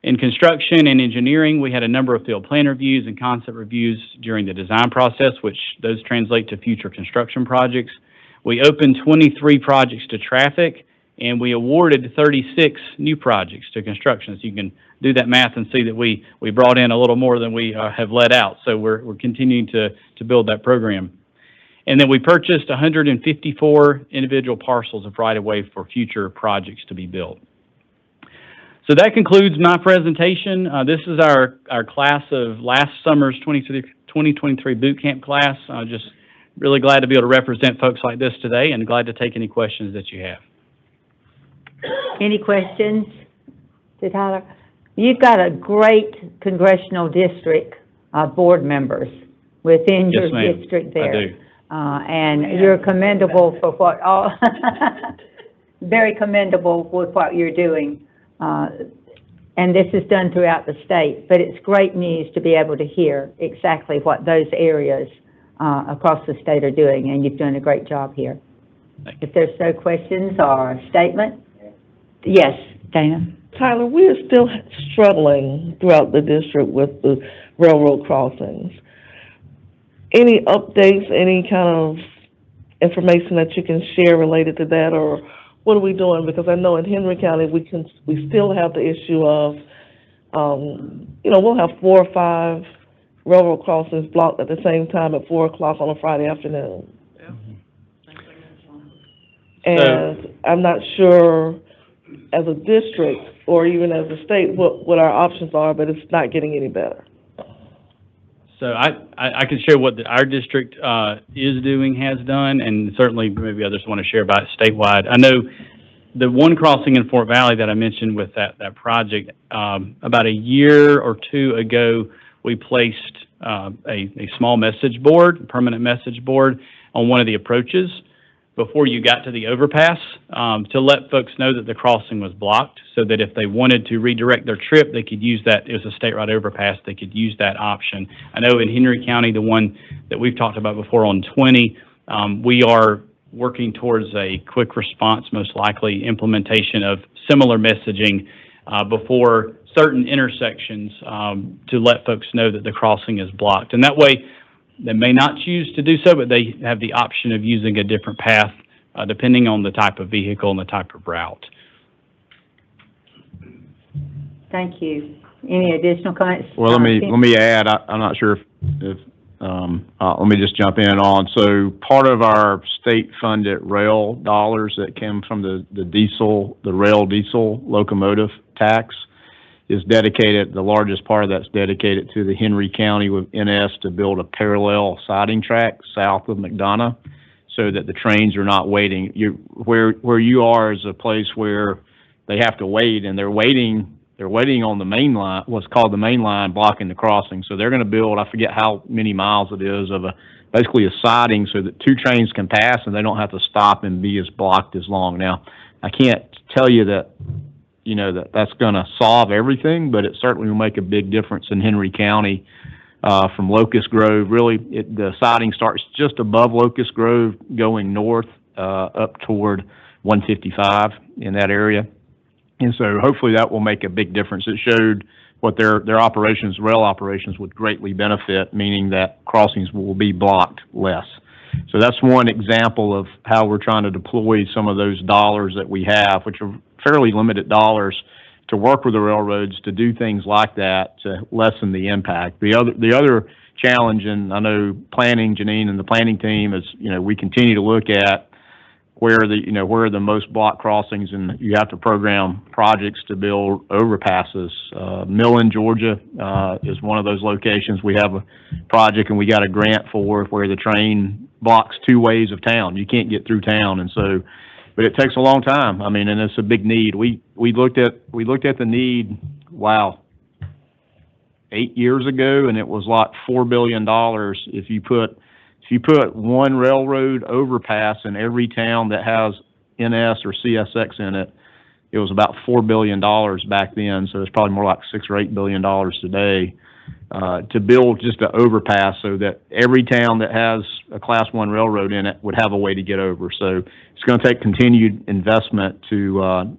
In construction and engineering, we had a number of field plan reviews and concept reviews during the design process, which those translate to future construction projects. We opened 23 projects to traffic, and we awarded 36 new projects to construction. So you can do that math and see that we brought in a little more than we have let out. So we're continuing to build that program. And then we purchased 154 individual parcels of right-of-way for future projects to be built. So that concludes my presentation. This is our class of last summer's 2023 boot camp class. Just really glad to be able to represent folks like this today, and glad to take any questions that you have. Any questions to Tyler? You've got a great congressional district, board members within your Yes, ma'am. district there. I do. And you're commendable for what all, very commendable with what you're doing. And this is done throughout the state, but it's great news to be able to hear exactly what those areas across the state are doing, and you've done a great job here. If there's no questions or statement? Yes, Dana? Tyler, we are still struggling throughout the district with the railroad crossings. Any updates, any kind of information that you can share related to that, or what are we doing? Because I know in Henry County, we still have the issue of, we'll have 4 or 5 railroad crossings blocked at the same time at 4 o'clock on a Friday afternoon. And I'm not sure as a district or even as a state what our options are, but it's not getting any better. So I can share what our district is doing, has done, and certainly maybe others want to share about it statewide. I know the one crossing in Fort Valley that I mentioned with that project, about a year or two ago, we placed a small message board, permanent message board, on one of the approaches before you got to the overpass, to let folks know that the crossing was blocked, so that if they wanted to redirect their trip, they could use that. It was a state road overpass. They could use that option. I know in Henry County, the one that we've talked about before on 20, we are working towards a quick response, most likely implementation of similar messaging before certain intersections, to let folks know that the crossing is blocked. And that way, they may not choose to do so, but they have the option of using a different path, depending on the type of vehicle and the type of route. Thank you. Any additional comments? Well, let me add, I'm not sure if let me just jump in on, so part of our state-funded rail dollars that came from the rail diesel locomotive tax is dedicated, the largest part of that's dedicated to the Henry County with NS to build a parallel siding track south of McDonough, so that the trains are not waiting. Where you are is a place where they have to wait, and they're waiting on the main line, what's called the main line, blocking the crossing. So they're gonna build, I forget how many miles it is, of basically a siding so that two trains can pass and they don't have to stop and be as blocked as long. Now, I can't tell you that, that's gonna solve everything, but it certainly will make a big difference in Henry County, from Locust Grove. Really, the siding starts just above Locust Grove going north, up toward 155 in that area. And so hopefully that will make a big difference. It showed what their operations, rail operations, would greatly benefit, meaning that crossings will be blocked less. So that's one example of how we're trying to deploy some of those dollars that we have, which are fairly limited dollars, to work with the railroads to do things like that to lessen the impact. The other challenge, and I know planning, Janine and the planning team, is, we continue to look at where are the most block crossings, and you have to program projects to build overpasses. Millen, Georgia, is one of those locations. We have a project and we got a grant for where the train blocks two ways of town. You can't get through town, and so, but it takes a long time. I mean, and it's a big need. We looked at the need, 8 years ago, and it was like $4 billion if you put one railroad overpass in every town that has NS or CSX in it. It was about $4 billion back then, so it's probably more like $6 or $8 billion today, to build just an overpass so that every town that has a Class 1 railroad in it would have a way to get over. So it's going to take continued investment to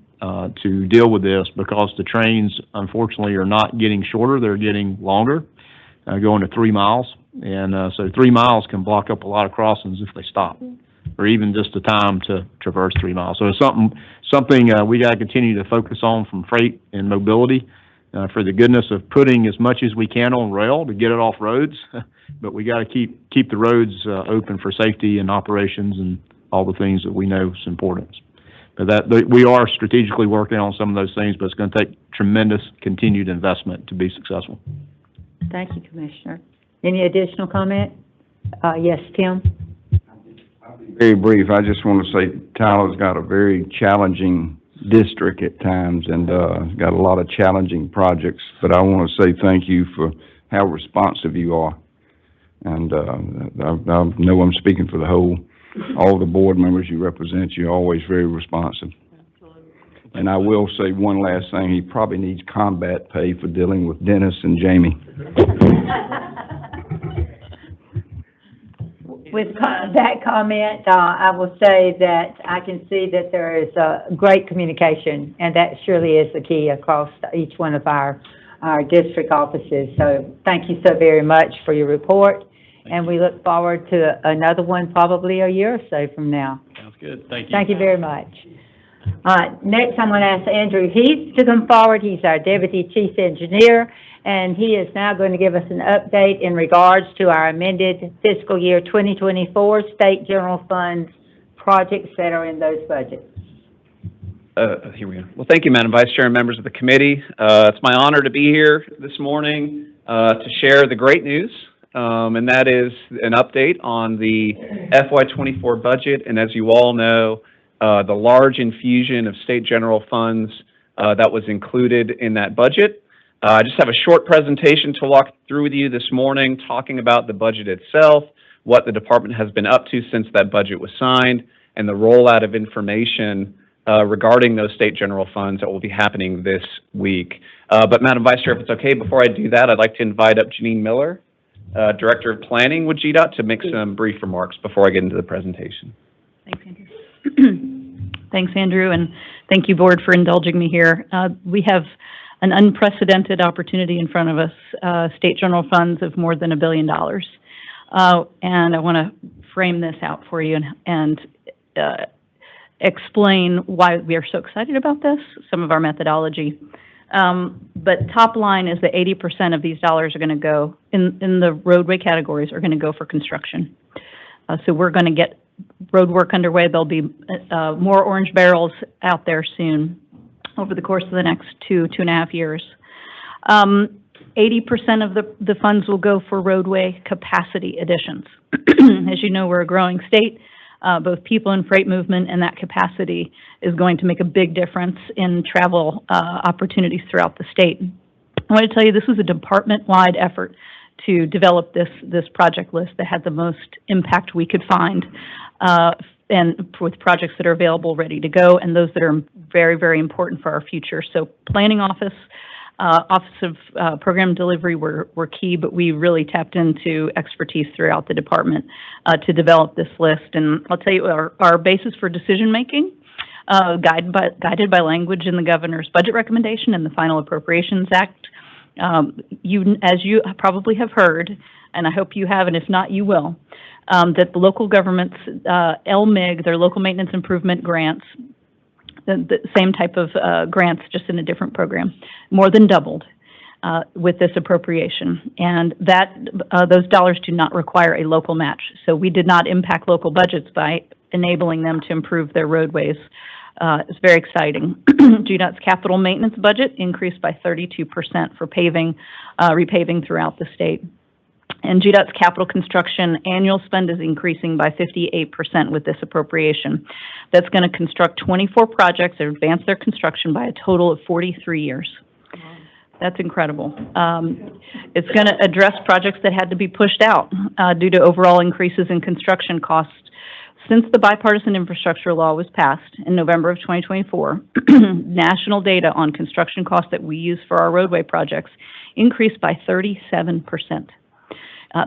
deal with this, because the trains, unfortunately, are not getting shorter, they're getting longer, going to 3 miles. And so 3 miles can block up a lot of crossings if they stop, or even just the time to traverse 3 miles. So it's something we got to continue to focus on from freight and mobility, for the goodness of putting as much as we can on rail to get it off roads. But we got to keep the roads open for safety and operations and all the things that we know is important. But we are strategically working on some of those things, but it's going to take tremendous continued investment to be successful. Thank you, Commissioner. Any additional comment? Yes, Tim? Very brief. I just want to say Tyler's got a very challenging district at times, and got a lot of challenging projects. But I want to say thank you for how responsive you are. And I know I'm speaking for all the board members you represent. You're always very responsive. And I will say one last thing. He probably needs combat pay for dealing with Dennis and Jamie. With that comment, I will say that I can see that there is great communication, and that surely is the key across each one of our district offices. So thank you so very much for your report, and we look forward to another one probably a year or so from now. Sounds good. Thank you. Thank you very much. Next, I'm going to ask Andrew Heath to come forward. He's our Deputy Chief Engineer, and he is now going to give us an update in regards to our amended fiscal year 2024 state general funds projects that are in those budgets. Here we go. Well, thank you, Madam Vice Chair and members of the committee. It's my honor to be here this morning to share the great news, and that is an update on the FY24 budget. And as you all know, the large infusion of state general funds that was included in that budget I just have a short presentation to walk through with you this morning, talking about the budget itself, what the department has been up to since that budget was signed, and the rollout of information regarding those state general funds that will be happening this week. But Madam Vice Chair, if it's okay, before I do that, I'd like to invite up Janine Miller, Director of Planning with GDOT, to make some brief remarks before I get into the presentation. Thanks, Andrew. Thanks, Andrew, and thank you, Board, for indulging me here. We have an unprecedented opportunity in front of us, state general funds of more than $1 billion. And I want to frame this out for you and explain why we are so excited about this, some of our methodology. But top line is that 80% of these dollars are going to go, in the roadway categories, are going to go for construction. So we're going to get road work underway. There'll be more orange barrels out there soon over the course of the next 2.5 years. 80% of the funds will go for roadway capacity additions. As you know, we're a growing state. Both people and freight movement, and that capacity is going to make a big difference in travel opportunities throughout the state. I want to tell you, this was a department-wide effort to develop this project list that had the most impact we could find, and with projects that are available, ready to go, and those that are very, very important for our future. So planning office, Office of Program Delivery were key, but we really tapped into expertise throughout the department to develop this list. And I'll tell you, our basis for decision-making, guided by language in the governor's budget recommendation and the final Appropriations Act. As you probably have heard, and I hope you have, and if not, you will, that the local governments, LMIG, their local maintenance improvement grants, the same type of grants, just in a different program, more than doubled with this appropriation. And that those dollars do not require a local match. So we did not impact local budgets by enabling them to improve their roadways. It's very exciting. GDOT's capital maintenance budget increased by 32% for paving, repaving throughout the state. And GDOT's capital construction annual spend is increasing by 58% with this appropriation. That's going to construct 24 projects and advance their construction by a total of 43 years. That's incredible. It's going to address projects that had to be pushed out due to overall increases in construction costs. Since the bipartisan infrastructure law was passed in November of 2024, national data on construction costs that we use for our roadway projects increased by 37%.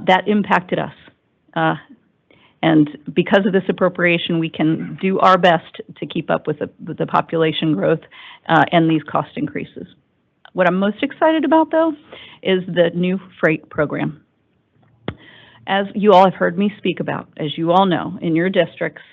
That impacted us. And because of this appropriation, we can do our best to keep up with the population growth and these cost increases. What I'm most excited about, though, is the new freight program. As you all have heard me speak about, as you all know, in your districts,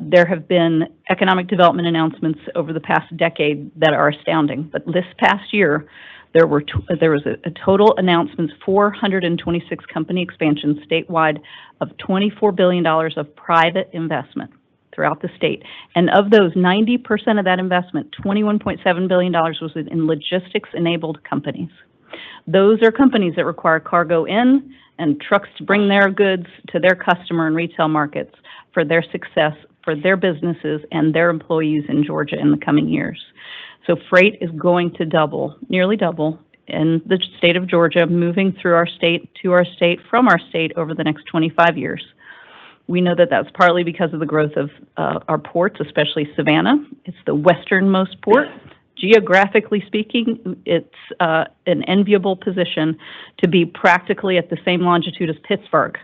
there have been economic development announcements over the past decade that are astounding. But this past year, there was a total announcements, 426 company expansions statewide of $24 billion of private investment throughout the state. And of those, 90% of that investment, $21.7 billion, was in logistics-enabled companies. Those are companies that require cargo in and trucks to bring their goods to their customer and retail markets for their success, for their businesses and their employees in Georgia in the coming years. So freight is going to double, nearly double, in the state of Georgia, moving through our state, to our state, from our state over the next 25 years. We know that that's partly because of the growth of our ports, especially Savannah. It's the westernmost port. Geographically speaking, it's an enviable position to be practically at the same longitude as Pittsburgh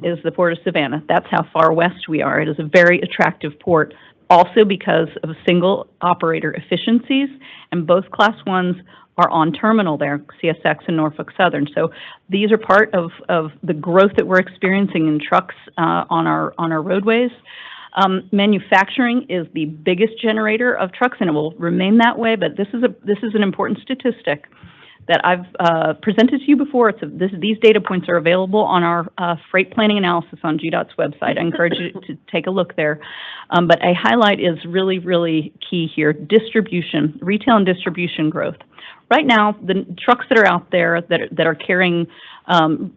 is the Port of Savannah. That's how far west we are. It is a very attractive port, also because of single operator efficiencies, and both Class 1s are on terminal there, CSX and Norfolk Southern. So these are part of the growth that we're experiencing in trucks on our roadways. Manufacturing is the biggest generator of trucks, and it will remain that way, but this is an important statistic that I've presented to you before. These data points are available on our freight planning analysis on GDOT's website. I encourage you to take a look there. But a highlight is really, really key here: distribution, retail and distribution growth. Right now, the trucks that are out there that are carrying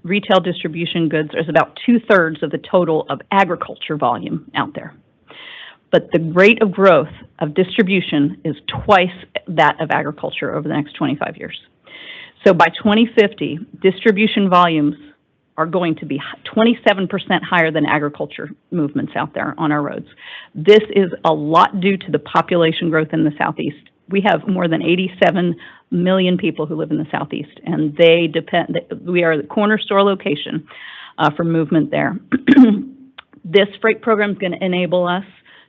retail distribution goods is about 2/3 of the total of agriculture volume out there. But the rate of growth of distribution is twice that of agriculture over the next 25 years. So by 2050, distribution volumes are going to be 27% higher than agriculture movements out there on our roads. This is a lot due to the population growth in the Southeast. We have more than 87 million people who live in the Southeast, and we are the corner store location for movement there. This freight program is going to enable us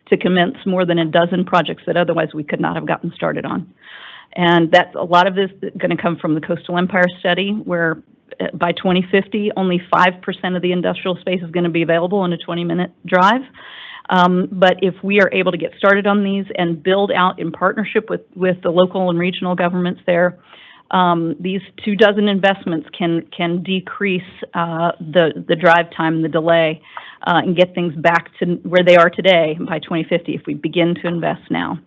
to commence more than a dozen projects that otherwise we could not have gotten started on. And that's a lot of this is going to come from the Coastal Empire study, where by 2050, only 5% of the industrial space is going to be available in a 20-minute drive. But if we are able to get started on these and build out in partnership with the local and regional governments there, these 24 investments can decrease the drive time, the delay, and get things back to where they are today by 2050 if we begin to invest now.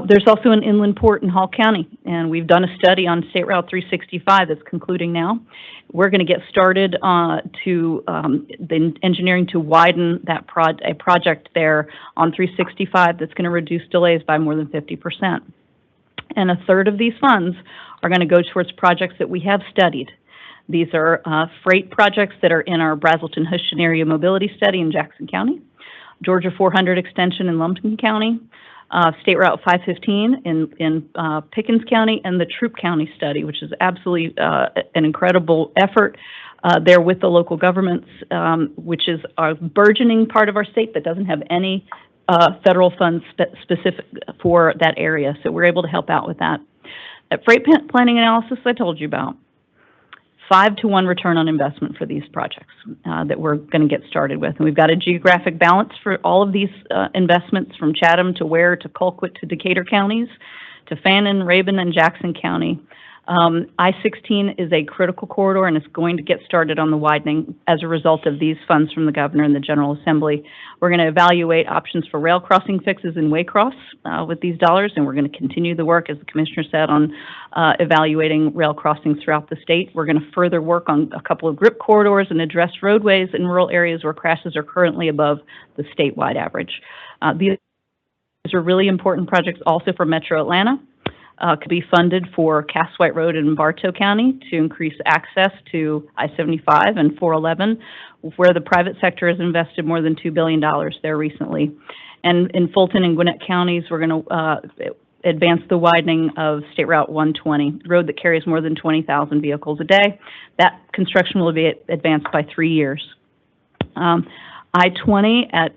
There's also an inland port in Hall County, and we've done a study on State Route 365 that's concluding now. We're going to get started to the engineering to widen that a project there on 365 that's going to reduce delays by more than 50%. And a third of these funds are going to go towards projects that we have studied. These are freight projects that are in our Brazelton-Houston area mobility study in Jackson County, Georgia 400 extension in Lumpkin County, State Route 515 in Pickens County, and the Troup County study, which is absolutely an incredible effort there with the local governments, which is a burgeoning part of our state that doesn't have any federal funds specific for that area. So we're able to help out with that. That freight planning analysis I told you about, 5-to-1 return on investment for these projects that we're going to get started with. And we've got a geographic balance for all of these investments, from Chatham to Ware to Colquitt to Decatur counties, to Fannin, Rabun, and Jackson County. I-16 is a critical corridor, and it's going to get started on the widening as a result of these funds from the governor and the General Assembly. We're going to evaluate options for rail crossing fixes in Waycross with these dollars, and we're going to continue the work, as the commissioner said, on evaluating rail crossings throughout the state. We're going to further work on a couple of GRIP corridors and address roadways in rural areas where crashes are currently above the statewide average. These are really important projects also for Metro Atlanta. Could be funded for Cass White Road in Bartow County to increase access to I-75 and 411, where the private sector has invested more than $2 billion there recently. And in Fulton and Gwinnett counties, we're going to advance the widening of State Route 120, road that carries more than 20,000 vehicles a day. That construction will be advanced by 3 years. I-20 at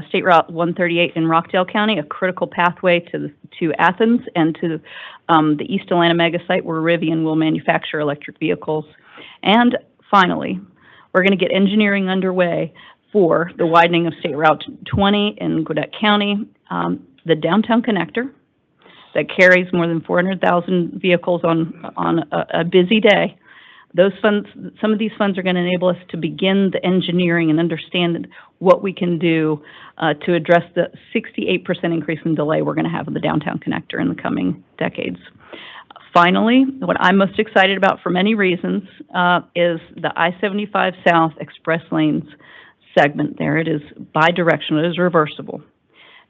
State Route 138 in Rockdale County, a critical pathway to Athens and to the East Atlanta mega site where Rivian will manufacture electric vehicles. And finally, we're going to get engineering underway for the widening of State Route 20 in Gwinnett County, the downtown connector that carries more than 400,000 vehicles on a busy day. Those funds, some of these funds are going to enable us to begin the engineering and understand what we can do to address the 68% increase in delay we're going to have in the downtown connector in the coming decades. Finally, what I'm most excited about for many reasons is the I-75 South Express Lanes segment there. It is bidirectional. It is reversible.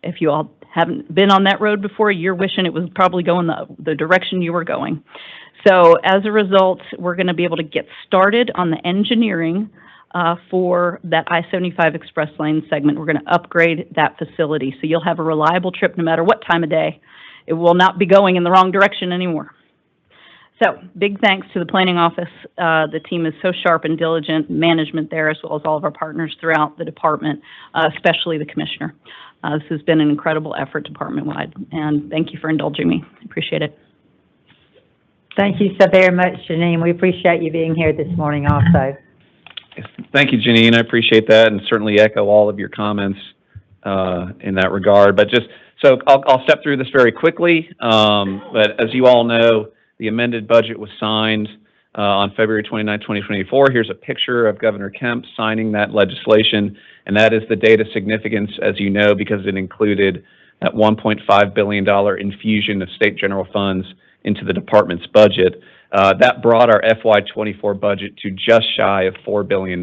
If you all haven't been on that road before, you're wishing it was probably going the direction you were going. So as a result, we're going to be able to get started on the engineering for that I-75 Express Lane segment. We're going to upgrade that facility, so you'll have a reliable trip no matter what time of day. It will not be going in the wrong direction anymore. So big thanks to the planning office. The team is so sharp and diligent, management there, as well as all of our partners throughout the department, especially the commissioner. This has been an incredible effort department-wide, and thank you for indulging me. I appreciate it. Thank you so very much, Janine. We appreciate you being here this morning also. Thank you, Janine. I appreciate that, and certainly echo all of your comments in that regard. But so I'll step through this very quickly. But as you all know, the amended budget was signed on February 29, 2024. Here's a picture of Governor Kemp signing that legislation, and that is the date of significance, as you know, because it included that $1.5 billion infusion of state general funds into the department's budget. That brought our FY24 budget to just shy of $4 billion,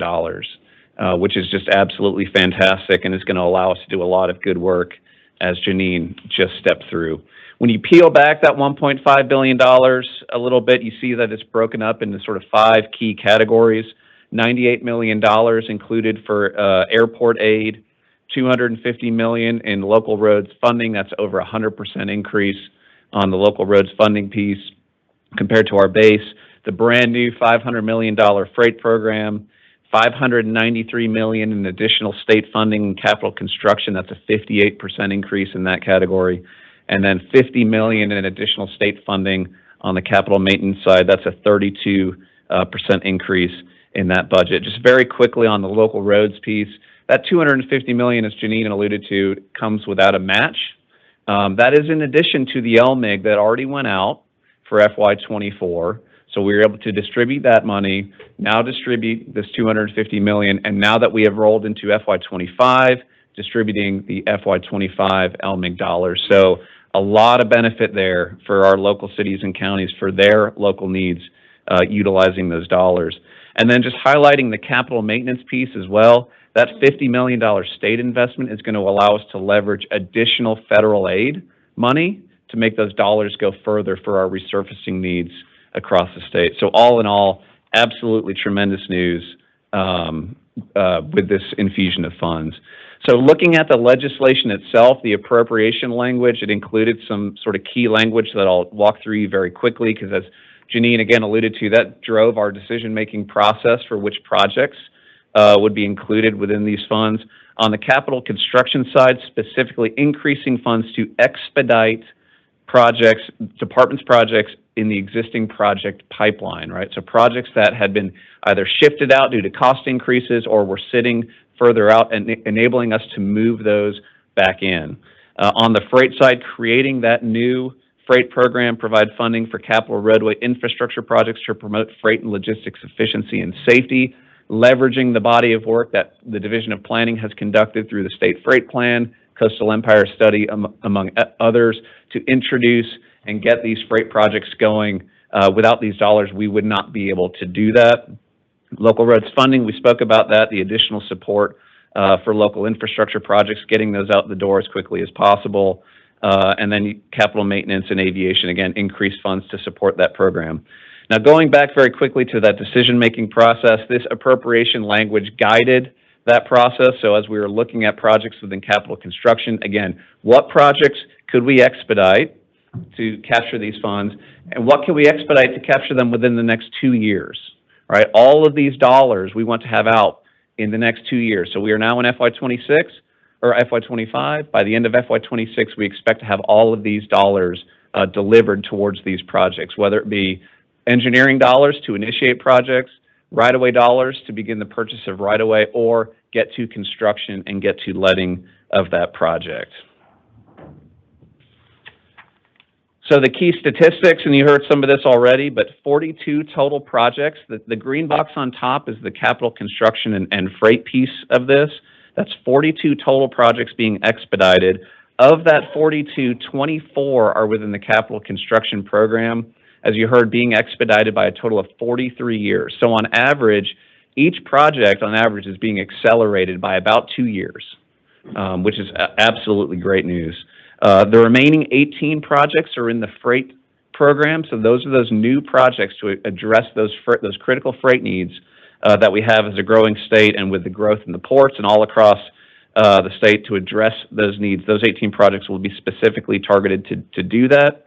which is just absolutely fantastic and is going to allow us to do a lot of good work, as Janine just stepped through. When you peel back that $1.5 billion a little bit, you see that it's broken up into sort of 5 key categories. $98 million included for airport aid, $250 million in local roads funding. That's over 100% increase on the local roads funding piece compared to our base. The brand new $500 million freight program, $593 million in additional state funding and capital construction. That's a 58% increase in that category. And then $50 million in additional state funding on the capital maintenance side. That's a 32% increase in that budget. Just very quickly on the local roads piece, that $250 million, as Janine alluded to, comes without a match. That is in addition to the LMIG that already went out for FY24. So we were able to distribute that money, now distribute this $250 million, and now that we have rolled into FY25, distributing the FY25 LMIG dollars. So a lot of benefit there for our local cities and counties for their local needs, utilizing those dollars. And then just highlighting the capital maintenance piece as well, that $50 million state investment is going to allow us to leverage additional federal aid money to make those dollars go further for our resurfacing needs across the state. So all in all, absolutely tremendous news with this infusion of funds. So looking at the legislation itself, the appropriation language, it included some sort of key language that I'll walk through you very quickly, because as Janine again alluded to, that drove our decision-making process for which projects would be included within these funds. On the capital construction side, specifically increasing funds to expedite projects, departments' projects in the existing project pipeline, right? So projects that had been either shifted out due to cost increases or were sitting further out and enabling us to move those back in. On the freight side, creating that new freight program, provide funding for capital roadway infrastructure projects to promote freight and logistics efficiency and safety, leveraging the body of work that the Division of Planning has conducted through the State Freight Plan, Coastal Empire Study, among others, to introduce and get these freight projects going. Without these dollars, we would not be able to do that. Local roads funding, we spoke about that, the additional support for local infrastructure projects, getting those out the door as quickly as possible. And then capital maintenance and aviation, again, increased funds to support that program. Now, going back very quickly to that decision-making process, this appropriation language guided that process. So as we were looking at projects within capital construction, again, what projects could we expedite to capture these funds, and what can we expedite to capture them within the next 2 years, right? All of these dollars we want to have out in the next 2 years. So we are now in FY26 or FY25. By the end of FY26, we expect to have all of these dollars delivered towards these projects, whether it be engineering dollars to initiate projects, right-of-way dollars to begin the purchase of right-of-way, or get to construction and get to letting of that project. So the key statistics, and you heard some of this already, but 42 total projects. The green box on top is the capital construction and freight piece of this. That's 42 total projects being expedited. Of that 42, 24 are within the capital construction program, as you heard, being expedited by a total of 43 years. So on average, each project on average is being accelerated by about 2 years, which is absolutely great news. The remaining 18 projects are in the freight program. So those are those new projects to address those critical freight needs that we have as a growing state, and with the growth in the ports and all across the state to address those needs. Those 18 projects will be specifically targeted to do that.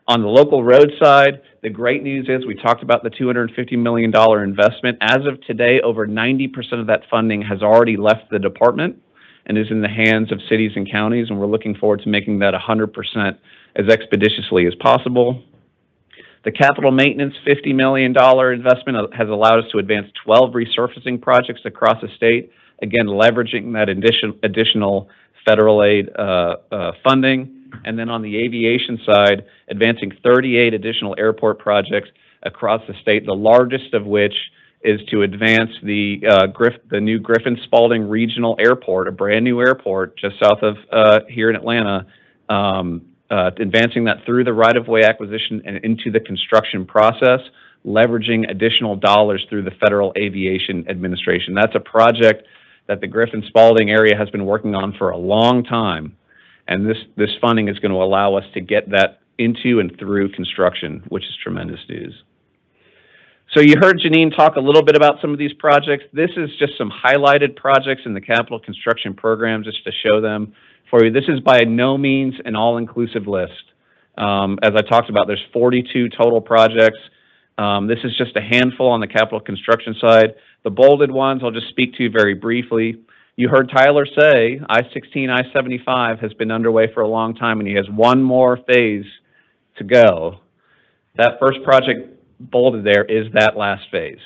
On the local road side, the great news is we talked about the $250 million investment. As of today, over 90% of that funding has already left the department and is in the hands of cities and counties, and we're looking forward to making that 100% as expeditiously as possible. The capital maintenance $50 million investment has allowed us to advance 12 resurfacing projects across the state, again, leveraging that additional federal aid funding. And then on the aviation side, advancing 38 additional airport projects across the state, the largest of which is to advance the new Griffin Spalding Regional Airport, a brand new airport just south of here in Atlanta, advancing that through the right-of-way acquisition and into the construction process, leveraging additional dollars through the Federal Aviation Administration. That's a project that the Griffin Spalding area has been working on for a long time. And this funding is going to allow us to get that into and through construction, which is tremendous news. So you heard Janine talk a little bit about some of these projects. This is just some highlighted projects in the capital construction program, just to show them for you. This is by no means an all-inclusive list. As I talked about, there's 42 total projects. This is just a handful on the capital construction side. The bolded ones I'll just speak to very briefly. You heard Tyler say I-16, I-75 has been underway for a long time, and he has one more phase to go. That first project bolded there is that last phase.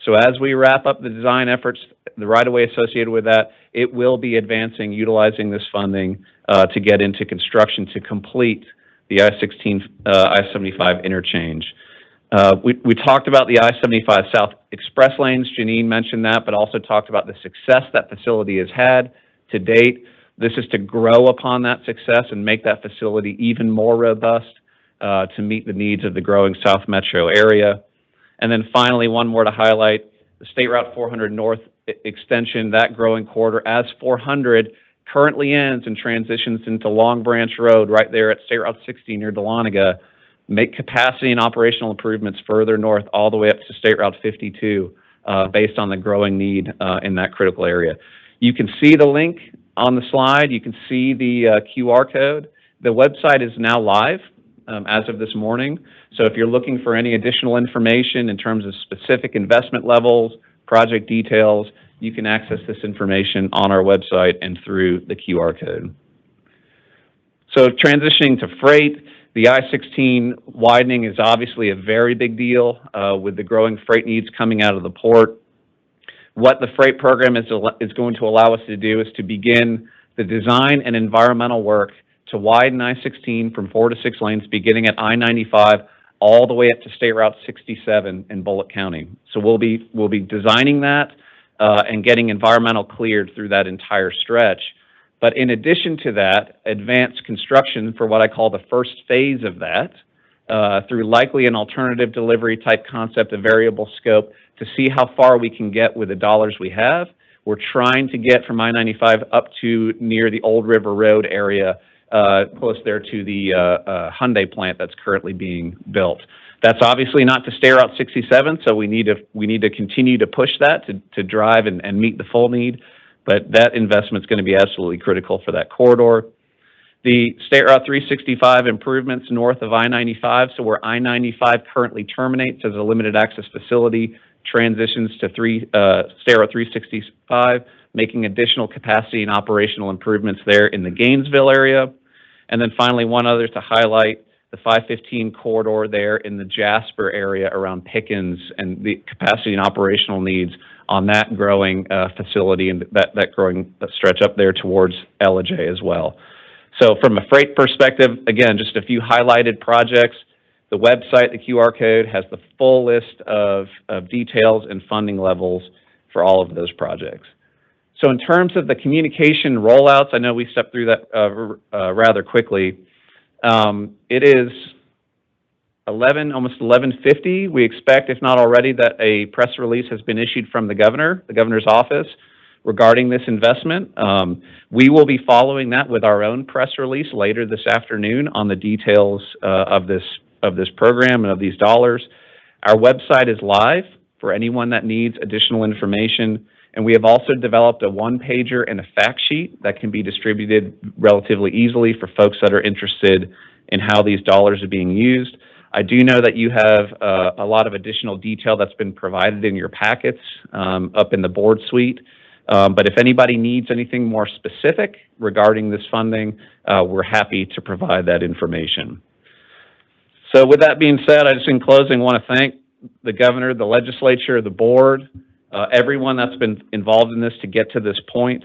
So as we wrap up the design efforts, the right-of-way associated with that, it will be advancing, utilizing this funding to get into construction to complete the I-16, I-75 interchange. We talked about the I-75 South Express lanes. Janine mentioned that, but also talked about the success that facility has had to date. This is to grow upon that success and make that facility even more robust to meet the needs of the growing South Metro area. And then finally, one more to highlight, the State Route 400 North extension, that growing corridor, as 400 currently ends and transitions into Long Branch Road right there at State Route 60 near Dahlonega, make capacity and operational improvements further north all the way up to State Route 52 based on the growing need in that critical area. You can see the link on the slide. You can see the QR code. The website is now live as of this morning. So if you're looking for any additional information in terms of specific investment levels, project details, you can access this information on our website and through the QR code. So transitioning to freight, the I-16 widening is obviously a very big deal with the growing freight needs coming out of the port. What the freight program is going to allow us to do is to begin the design and environmental work to widen I-16 from 4 to 6 lanes, beginning at I-95 all the way up to State Route 67 in Bullitt County. So we'll be designing that and getting environmental cleared through that entire stretch. But in addition to that, advanced construction for what I call the first phase of that, through likely an alternative delivery type concept, a variable scope, to see how far we can get with the dollars we have. We're trying to get from I-95 up to near the Old River Road area, close there to the Hyundai plant that's currently being built. That's obviously not to State Route 67, so we need to continue to push that to drive and meet the full need. But that investment is going to be absolutely critical for that corridor. The State Route 365 improvements north of I-95, so where I-95 currently terminates as a limited access facility, transitions to State Route 365, making additional capacity and operational improvements there in the Gainesville area. And then finally, one other to highlight, the 515 corridor there in the Jasper area around Pickens and the capacity and operational needs on that growing facility and that growing stretch up there towards Ellijay as well. So from a freight perspective, again, just a few highlighted projects. The website, the QR code, has the full list of details and funding levels for all of those projects. So in terms of the communication rollouts, I know we stepped through that rather quickly. It is almost 11:50. We expect, if not already, that a press release has been issued from the governor's office regarding this investment. We will be following that with our own press release later this afternoon on the details of this program and of these dollars. Our website is live for anyone that needs additional information. And we have also developed a one-pager and a fact sheet that can be distributed relatively easily for folks that are interested in how these dollars are being used. I do know that you have a lot of additional detail that's been provided in your packets up in the board suite. But if anybody needs anything more specific regarding this funding, we're happy to provide that information. So with that being said, I just in closing want to thank the governor, the legislature, the board, everyone that's been involved in this to get to this point.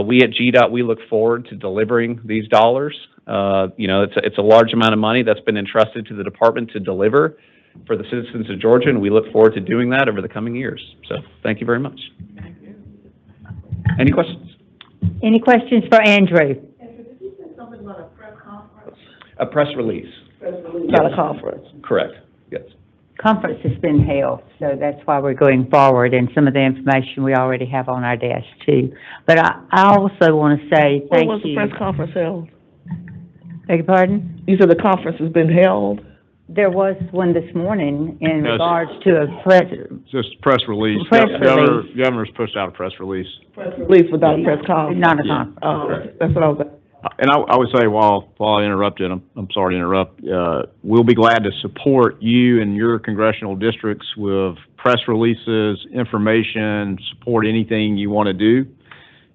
We at GDOT, we look forward to delivering these dollars. It's a large amount of money that's been entrusted to the department to deliver for the citizens of Georgia, and we look forward to doing that over the coming years. So thank you very much. Thank you. Any questions? Any questions for Andrew? A press release. Not a conference. Correct, yes. conference has been held, so that's why we're going forward, and some of the information we already have on our desk too. But I also want to say When thank was the you. press conference held? Beg your pardon? You said the conference has been held? There was one this morning in Yes. regards to a press, Just press release. Press Governor- release. Governor's pushed out a press release. Press release without a press conference? not a Yeah. conference. Oh, that's what I was, And I would say, while I interrupted, I'm sorry to interrupt, we'll be glad to support you and your congressional districts with press releases, information, support anything you want to do.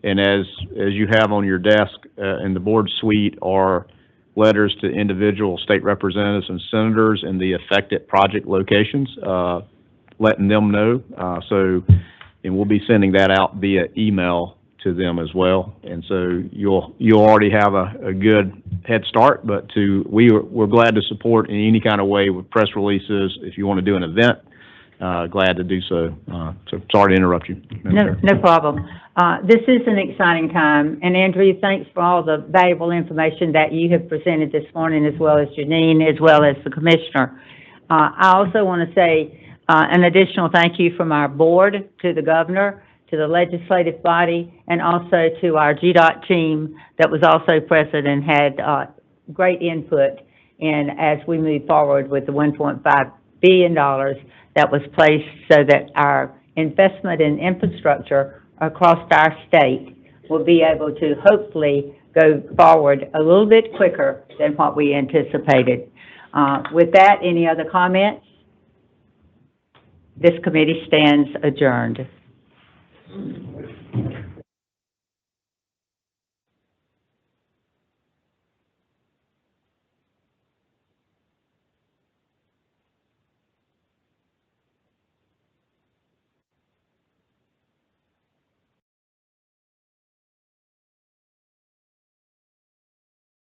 And as you have on your desk, in the board suite, are letters to individual state representatives and senators in the affected project locations, letting them know. And we'll be sending that out via email to them as well. And so you'll already have a good head start, but we're glad to support in any kind of way with press releases. If you want to do an event, glad to do so. So sorry to interrupt you. No problem. This is an exciting time, and Andrew, thanks for all the valuable information that you have presented this morning, as well as Janine, as well as the commissioner. I also want to say an additional thank you from our board to the governor, to the legislative body, and also to our GDOT team that was also present and had great input in as we move forward with the $1.5 billion that was placed so that our investment in infrastructure across our state will be able to hopefully go forward a little bit quicker than what we anticipated. With that, any other comments? This committee stands adjourned.